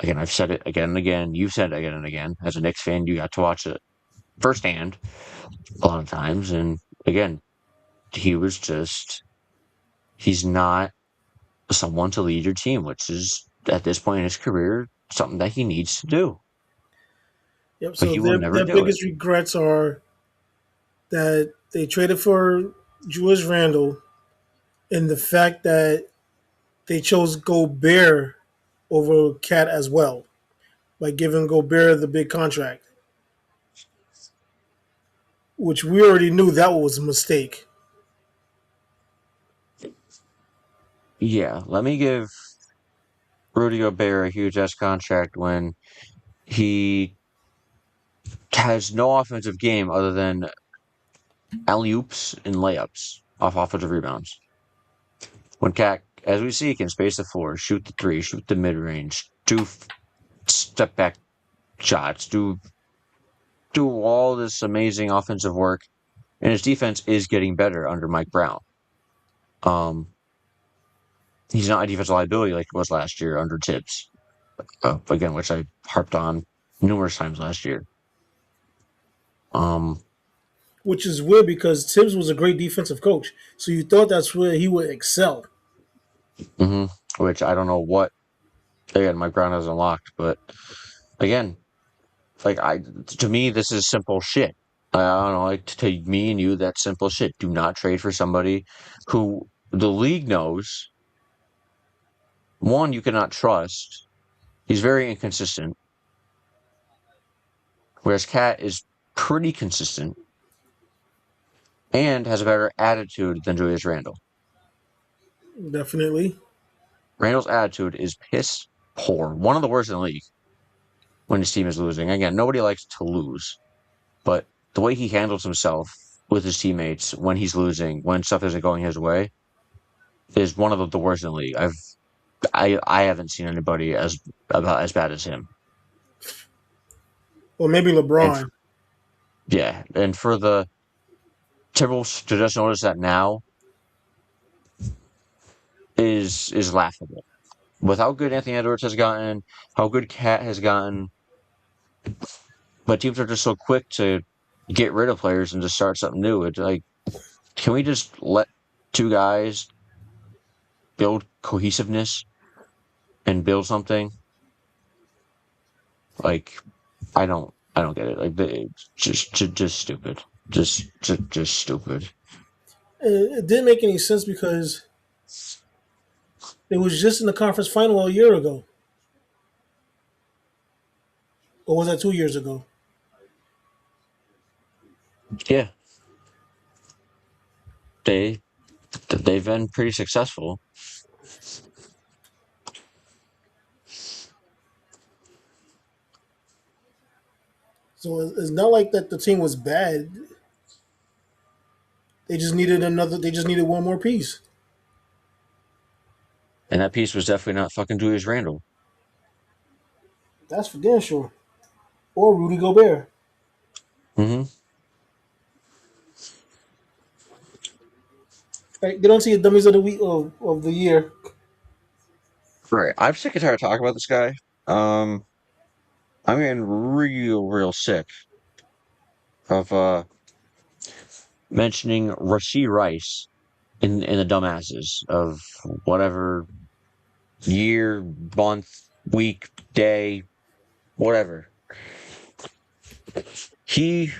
[SPEAKER 2] Again, I've said it again and again. You've said it again and again. As a Knicks fan, you got to watch it firsthand a lot of times. And again, he was just, he's not someone to lead your team, which is at this point in his career something that he needs to do.
[SPEAKER 1] Yep.
[SPEAKER 2] But
[SPEAKER 1] So
[SPEAKER 2] he will never
[SPEAKER 1] their
[SPEAKER 2] do it.
[SPEAKER 1] biggest regrets are that they traded for Julius Randle and the fact that they chose Gobert over Cat as well by giving Gobert the big contract, which we already knew that was a mistake.
[SPEAKER 2] Yeah, let me give Rudy Gobert a huge ass contract when he has no offensive game other than alley oops and layups off offensive rebounds. When Cat, as we see, can space the floor, shoot the three, shoot the mid range, do step back shots, do all this amazing offensive work, and his defense is getting better under Mike Brown. Um, he's not a defensive liability like he was last year under Tibbs. Again, which I harped on numerous times last year. Um,
[SPEAKER 1] Which is weird because Tibbs was a great defensive coach, so you thought that's where he would excel.
[SPEAKER 2] mhm, which I don't know what again Mike Brown has unlocked, but again, To me, this is simple shit. I don't know, like to me and you, that's simple shit. Do not trade for somebody who the league knows, one, you cannot trust. He's very inconsistent. Whereas Cat is pretty consistent and has a better attitude than Julius Randle.
[SPEAKER 1] Definitely.
[SPEAKER 2] Randle's attitude is piss poor. One of the worst in the league when his team is losing. Again, nobody likes to lose, but the way he handles himself with his teammates when he's losing, when stuff isn't going his way, is one of the worst in the league. I haven't seen anybody about as bad as him.
[SPEAKER 1] Or maybe
[SPEAKER 2] And
[SPEAKER 1] LeBron.
[SPEAKER 2] yeah, and for the Timberwolves to just notice that now is laughable. With how good Anthony Edwards has gotten, how good Cat has gotten, but teams are just so quick to get rid of players and just start something new. It's like, can we just let two guys build cohesiveness and build something? Like, I don't get it. Like, it's just stupid. Just stupid.
[SPEAKER 1] It didn't make any sense because it was just in the conference final a year ago. Or was that 2 years ago?
[SPEAKER 2] Yeah, they they've been pretty successful.
[SPEAKER 1] So it's not like that the team was bad. They just needed another. They just needed one more piece.
[SPEAKER 2] And that piece was definitely not fucking Julius Randle.
[SPEAKER 1] That's for damn sure. Or Rudy Gobert.
[SPEAKER 2] Mm-hmm.
[SPEAKER 1] All right, get on to your dummies of the week of the year.
[SPEAKER 2] Right. I'm sick and tired of talking about this guy. Um, I'm getting real sick of mentioning Rasheed Rice in the dumbasses of whatever year, month, week, day, whatever. He,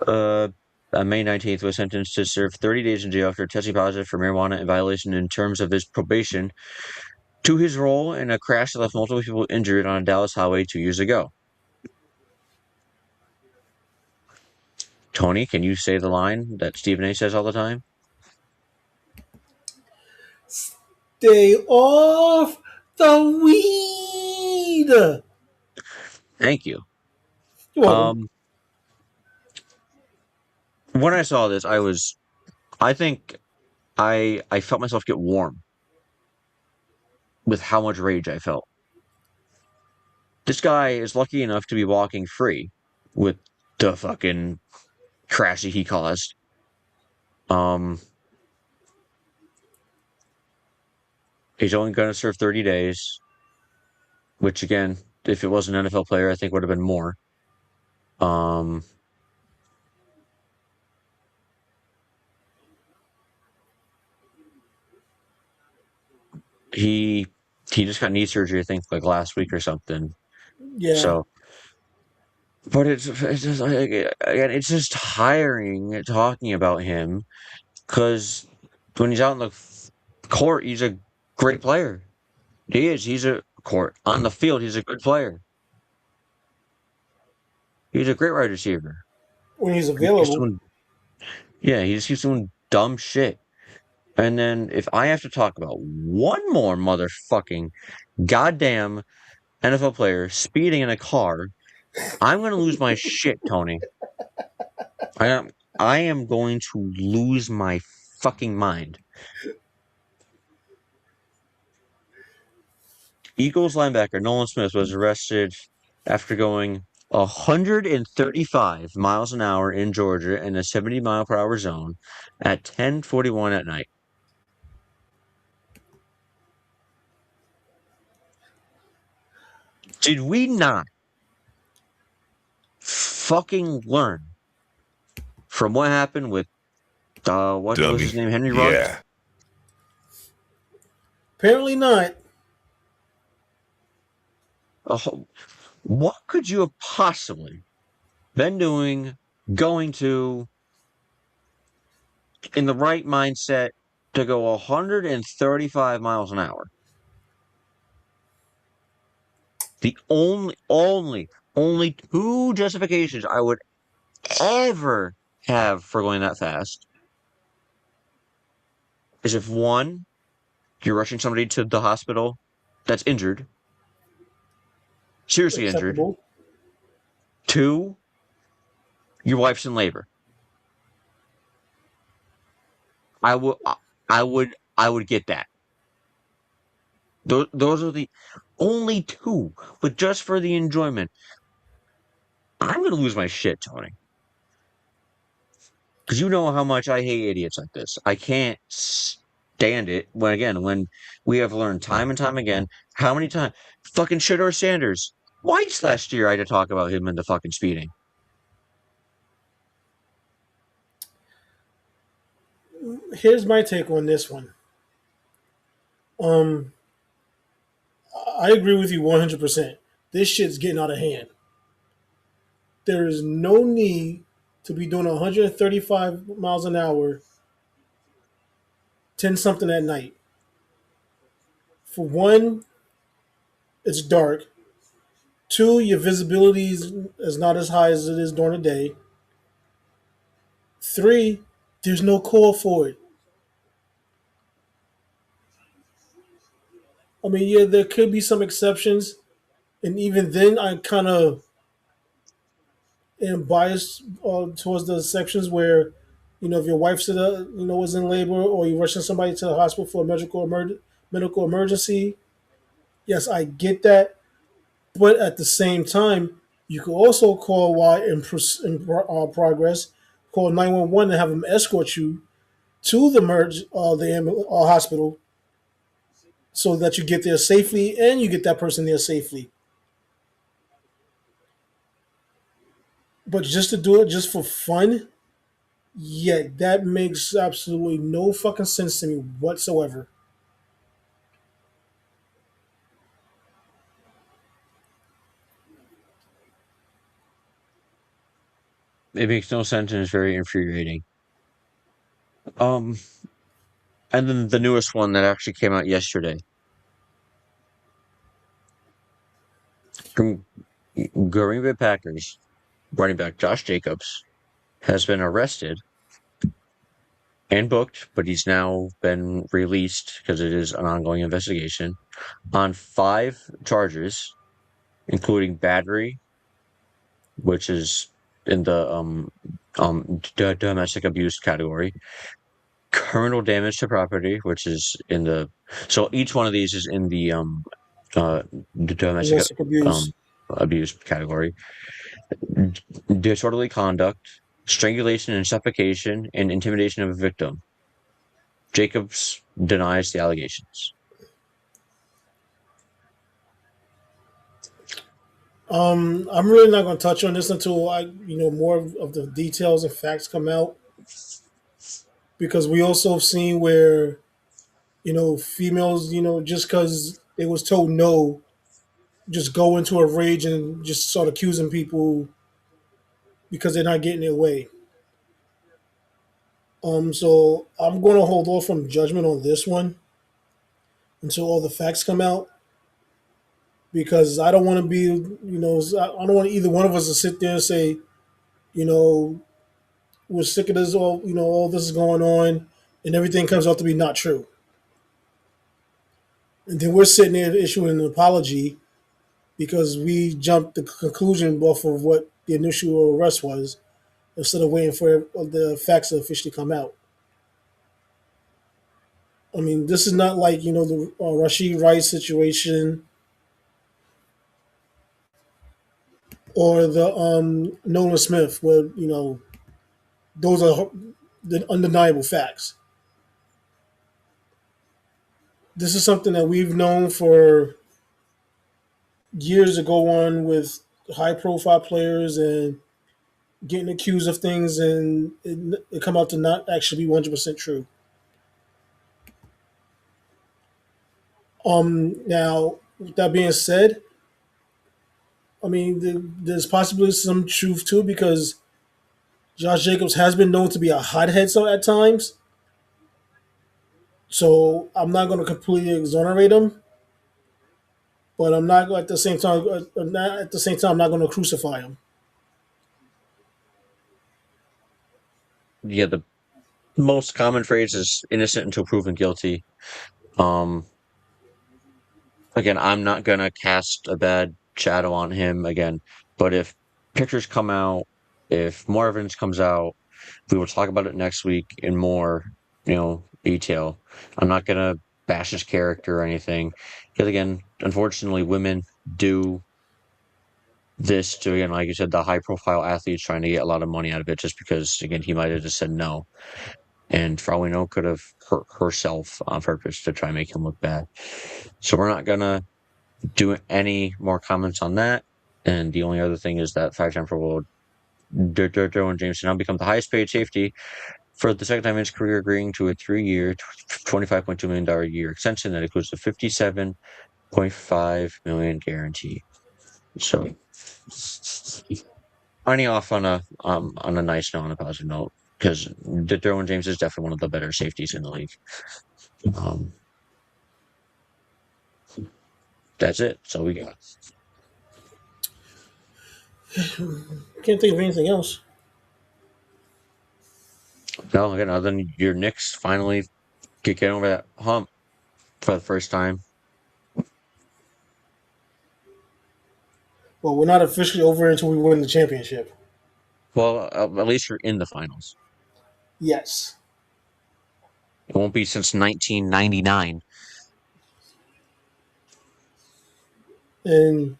[SPEAKER 2] uh, on May 19th, was sentenced to serve 30 days in jail after testing positive for marijuana in violation in terms of his probation to his role in a crash that left multiple people injured on a Dallas highway 2 years ago. Tony, can you say the line that Stephen A says all the time?
[SPEAKER 1] Stay off the weed.
[SPEAKER 2] Thank you.
[SPEAKER 1] You're welcome.
[SPEAKER 2] Um, when I saw this, I think I felt myself get warm with how much rage I felt. This guy is lucky enough to be walking free with the fucking crash that he caused. Um, he's only going to serve 30 days, which again, if it was an NFL player, I think would have been more. Um, he he just got knee surgery, I think, like last week or something.
[SPEAKER 1] Yeah.
[SPEAKER 2] So, but it's just like, again, it's just tiring talking about him because when he's out in the court, he's a great player. He is. He's a court on the field. He's a good player. He's a great wide receiver.
[SPEAKER 1] When he's
[SPEAKER 2] He keeps
[SPEAKER 1] available.
[SPEAKER 2] doing, yeah, he just keeps doing dumb shit. And then if I have to talk about one more motherfucking goddamn NFL player speeding in a car, I'm gonna lose my shit, Tony. I am. I am going to lose my fucking mind. Eagles linebacker Nolan Smith was arrested after going 135 miles an hour in Georgia in a 70-mile-per-hour zone at 10:41 at night. Did we not fucking learn from what happened with what was his
[SPEAKER 3] Dummy.
[SPEAKER 2] name? Henry Ruggs?
[SPEAKER 3] Yeah.
[SPEAKER 1] Apparently not.
[SPEAKER 2] Oh, What could you have possibly been doing, going to, in the right mindset to go 135 miles an hour? The only two justifications I would ever have for going that fast is if one, you're rushing somebody to the hospital that's injured, seriously injured.
[SPEAKER 1] Acceptable.
[SPEAKER 2] Two, your wife's in labor. I would, I would get that. Those are the only two, but just for the enjoyment, I'm gonna lose my shit, Tony. Because you know how much I hate idiots like this. I can't stand it when we have learned time and time again how many times fucking Shador Sanders. Twice last year I had to talk about him and the fucking speeding.
[SPEAKER 1] Here's my take on this one. Um, I agree with you 100%. This shit's getting out of hand. There is no need to be doing 135 miles an hour, 10 something at night. For one, it's dark. Two, your visibility is not as high as it is during the day. Three, there's no call for it. I mean, yeah, there could be some exceptions, and even then, I kind of am biased towards the sections where, if your wife's was in labor, or you're rushing somebody to the hospital for a medical emergency. Yes, I get that, but at the same time, you could also call while progress, call 911 and have them escort you to the hospital so that you get there safely and you get that person there safely. But just to do it just for fun, yeah, that makes absolutely no fucking sense to me whatsoever.
[SPEAKER 2] It makes no sense and it's very infuriating. Um, and then the newest one that actually came out yesterday from Green Bay Packers running back Josh Jacobs has been arrested and booked, but he's now been released because it is an ongoing investigation on 5 charges, including battery, which is in the domestic abuse category, criminal damage to property, which is in the so each one of these is in the uh domestic
[SPEAKER 1] Domestic abuse.
[SPEAKER 2] um abuse category, disorderly conduct, strangulation and suffocation, and intimidation of a victim. Jacobs denies the allegations.
[SPEAKER 1] I'm really not going to touch on this until more of the details and facts come out, because we also have seen where females, just because they was told no, just go into a rage and just start accusing people because they're not getting their way. So I'm going to hold off from judgment on this one until all the facts come out, because I don't want to be, I don't want either one of us to sit there and say, you know, we're sick of this, all this is going on, and everything comes out to be not true. And then we're sitting there issuing an apology because we jumped the conclusion off of what the initial arrest was, instead of waiting for the facts to officially come out. I mean, this is not like the Rashid Rice situation or the Nolan Smith, where those are the undeniable facts. This is something that we've known for years to go on with high profile players and getting accused of things, and it come out to not actually be 100% true. Now, with that being said, I mean, there's possibly some truth too because Josh Jacobs has been known to be a hothead so at times. So I'm not going to completely exonerate him, but I'm not at the same time. Not at the same time, I'm not going to crucify him.
[SPEAKER 2] Yeah, the most common phrase is innocent until proven guilty. Um, Again, I'm not gonna cast a bad shadow on him again, but if pictures come out, if more evidence comes out, we will talk about it next week in more, detail. I'm not gonna bash his character or anything, because again, unfortunately, women do this to, again, like you said, the high-profile athletes trying to get a lot of money out of it, just because, again, he might have just said no, and for all we know, could have hurt herself on purpose to try and make him look bad. So we're not gonna do any more comments on that. And the only other thing is that five-time Pro Bowl Derwin James now become the highest paid safety for the second time in his career, agreeing to a 3-year, $25.2 million a year extension that includes a $57.5 million guarantee. So, signing off on a nice note, on a positive note, because Derwin James is definitely one of the better safeties in the league. Um, that's it. So we got.
[SPEAKER 1] Can't think of anything else.
[SPEAKER 2] No, again, other than your Knicks finally getting over that hump for the first time.
[SPEAKER 1] Well, we're not officially over until we win the championship.
[SPEAKER 2] Well, at least you're in the finals.
[SPEAKER 1] Yes.
[SPEAKER 2] It won't be since 1999.
[SPEAKER 1] And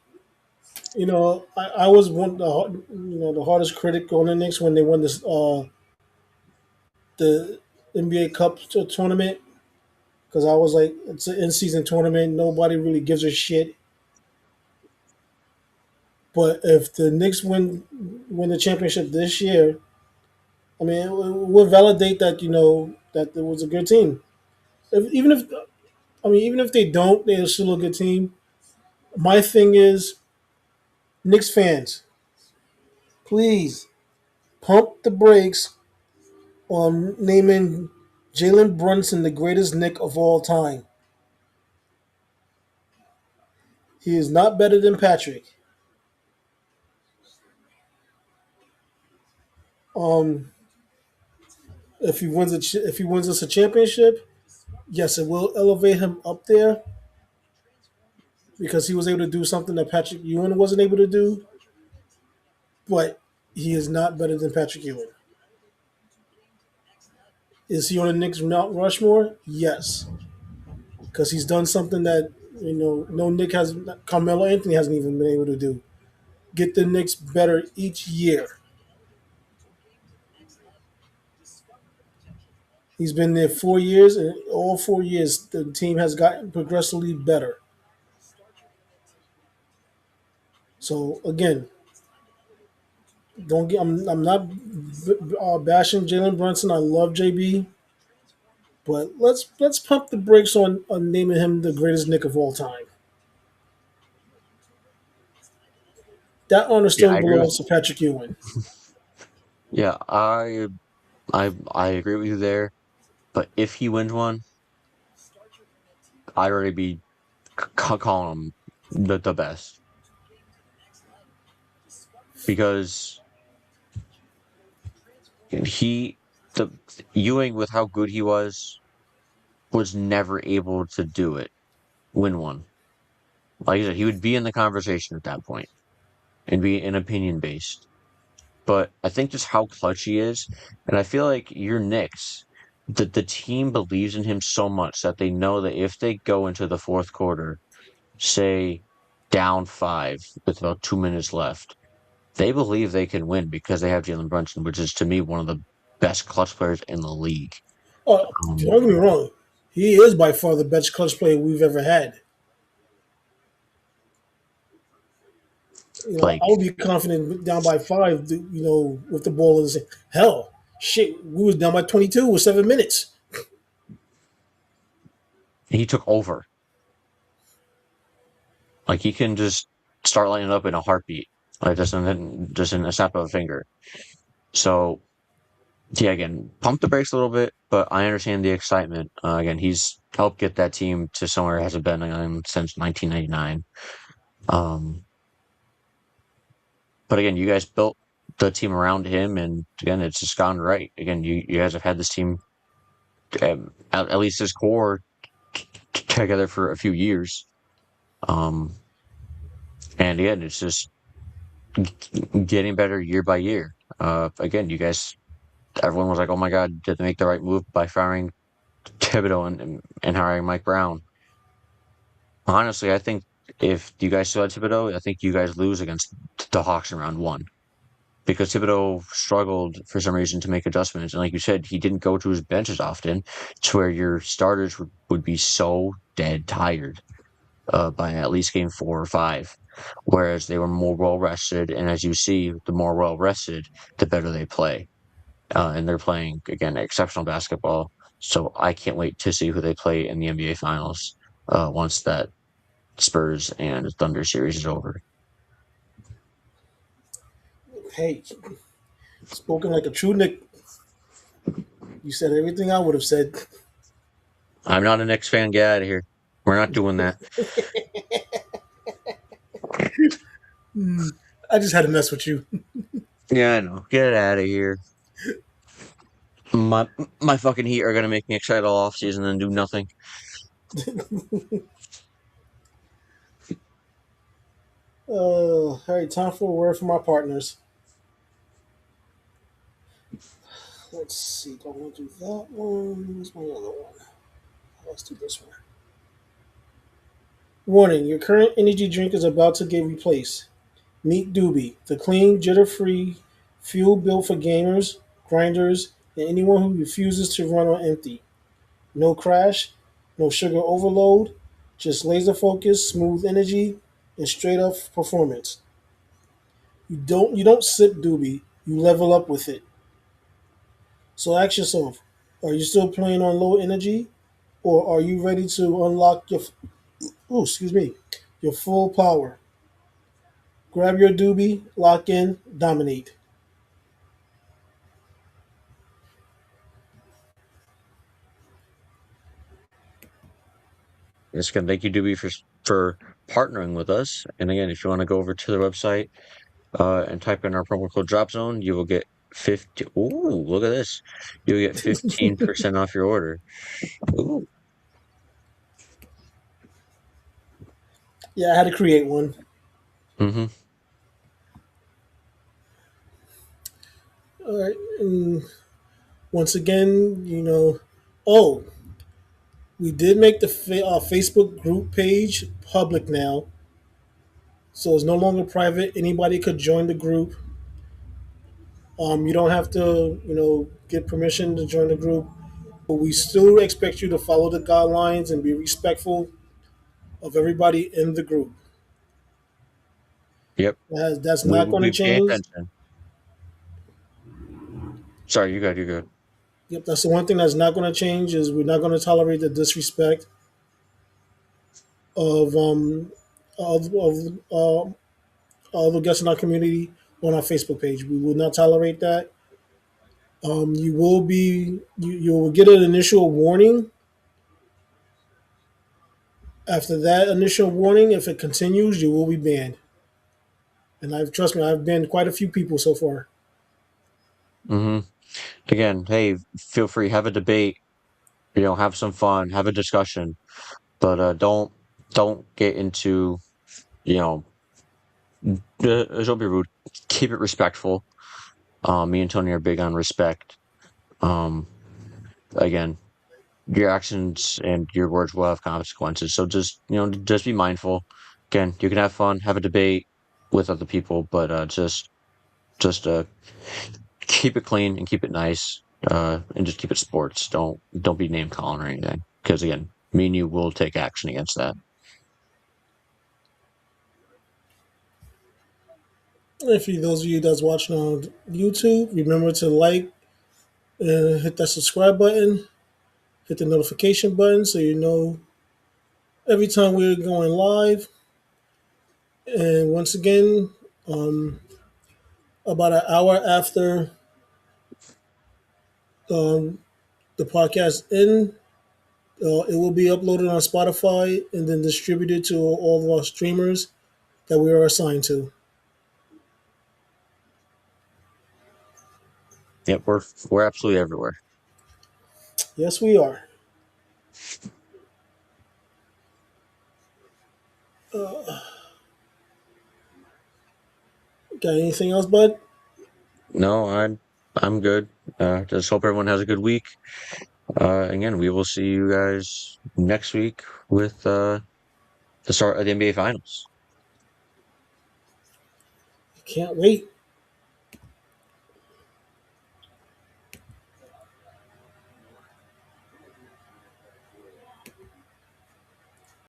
[SPEAKER 1] I was the hardest critic on the Knicks when they won this the NBA Cup tournament because I was like, it's an in-season tournament. Nobody really gives a shit. But if the Knicks win the championship this year, I mean, it will validate that that it was a good team. Even if even if they don't, they're still a good team. My thing is, Knicks fans, please pump the brakes on naming Jalen Brunson the greatest Knick of all time. He is not better than Patrick. Um, if he wins us a championship, yes, it will elevate him up there because he was able to do something that Patrick Ewing wasn't able to do. But he is not better than Patrick Ewing. Is he on the Knicks Mount Rushmore? Yes, because he's done something that no Nick has. Carmelo Anthony hasn't even been able to do. Get the Knicks better each year. He's been there 4 years, and all 4 years the team has gotten progressively better. So again, don't get. I'm not bashing Jalen Brunson. I love JB, but let's pump the brakes on naming him the greatest Knick of all time. That honor
[SPEAKER 2] Yeah,
[SPEAKER 1] still
[SPEAKER 2] I agree with.
[SPEAKER 1] belongs to Patrick Ewing.
[SPEAKER 2] Yeah, I agree with you there. But if he wins one, I'd already be calling him the best because he the Ewing with how good he was never able to do it. Win one. Like I said, he would be in the conversation at that point and be an opinion based. But I think just how clutch he is, and I feel like your Knicks, the team believes in him so much that they know that if they go into the fourth quarter, say down five with about 2 minutes left, they believe they can win because they have Jalen Brunson, which is to me one of the best clutch players in the league.
[SPEAKER 1] Oh,
[SPEAKER 2] Um,
[SPEAKER 1] don't get me wrong. He is by far the best clutch player we've ever had.
[SPEAKER 2] like
[SPEAKER 1] I would be confident down by five. With the ball in his hand. Hell, shit, we was down by 22 with 7 minutes.
[SPEAKER 2] he took over. Like he can just start lighting up in a heartbeat, like just in a snap of a finger. So yeah, again, pump the brakes a little bit, but I understand the excitement. Again, he's helped get that team to somewhere it hasn't been since 1999. Um, but again, you guys built the team around him, and again, it's just gone right. Again, you guys have had this team, at least his core, together for a few years. Um, and again, it's just getting better year by year. Again, you guys, everyone was like, "Oh my God, did they make the right move by firing Thibodeau and hiring Mike Brown?" Honestly, I think if you guys still had Thibodeau, I think you guys lose against the Hawks in round one because Thibodeau struggled for some reason to make adjustments. And like you said, he didn't go to his bench as often to where your starters would be so dead tired by at least game 4 or 5, whereas they were more well rested. And as you see, the more well rested, the better they play. And they're playing, again, exceptional basketball. So I can't wait to see who they play in the NBA Finals once that Spurs and Thunder series is over.
[SPEAKER 1] Hey, spoken like a true Nick. You said everything I would have said.
[SPEAKER 2] I'm not a Knicks fan. Get out of here. We're not doing that.
[SPEAKER 1] I just had to mess with you.
[SPEAKER 2] Yeah, I know. Get out of here. My my fucking Heat are gonna make me excited all off season and do nothing.
[SPEAKER 1] All right, time for a word from our partners. Let's see. Do I want to do that one? Where's my other one? Let's do this one. Warning: your current energy drink is about to get replaced. Meet Doobie, the clean, jitter-free fuel built for gamers, grinders, and anyone who refuses to run on empty. No crash, no sugar overload, just laser focus, smooth energy, and straight up performance. You don't sip Doobie, you level up with it. So ask yourself, are you still playing on low energy, or are you ready to unlock your full power? Grab your Doobie, lock in, dominate.
[SPEAKER 2] Just gonna thank you, Doobie, for partnering with us. And again, if you want to go over to the website and type in our promo code DropZone, you will get 50. Ooh, look at this! You'll get 15% off your order. Ooh,
[SPEAKER 1] Yeah, I had to create one.
[SPEAKER 2] mm-hmm.
[SPEAKER 1] All right, and once again, oh, we did make the Facebook group page public now, so it's no longer private. Anybody could join the group. You don't have to, get permission to join the group, but we still expect you to follow the guidelines and be respectful of everybody in the group.
[SPEAKER 2] Yep.
[SPEAKER 1] That's
[SPEAKER 2] We
[SPEAKER 1] not
[SPEAKER 2] will
[SPEAKER 1] going to
[SPEAKER 2] be paying
[SPEAKER 1] change.
[SPEAKER 2] attention. Sorry, you good. You good.
[SPEAKER 1] Yep, that's the one thing that's not going to change is we're not going to tolerate the disrespect of of the guests in our community on our Facebook page. We will not tolerate that. You will get an initial warning. After that initial warning, if it continues, you will be banned. And I've trust me, I've banned quite a few people so far.
[SPEAKER 2] Mm-hmm. Again, hey, feel free, have a debate, have some fun, have a discussion, but don't get into, you know, don't be rude. Keep it respectful. Me and Tony are big on respect. Um, again, your actions and your words will have consequences, so just be mindful. Again, you can have fun, have a debate with other people, but just keep it clean and keep it nice, and just keep it sports. Don't be name calling or anything, because again, me and you will take action against that.
[SPEAKER 1] And for those of you that's watching on YouTube, remember to like and hit that subscribe button, hit the notification button so you know every time we're going live. And once again, um, about an hour after um, the podcast end, it will be uploaded on Spotify and then distributed to all of our streamers that we are assigned to.
[SPEAKER 2] Yep, we're absolutely everywhere.
[SPEAKER 1] Yes, we are. Got anything else, bud?
[SPEAKER 2] No, I'm good. Just hope everyone has a good week. Again, we will see you guys next week with the start of the NBA Finals.
[SPEAKER 1] Can't wait.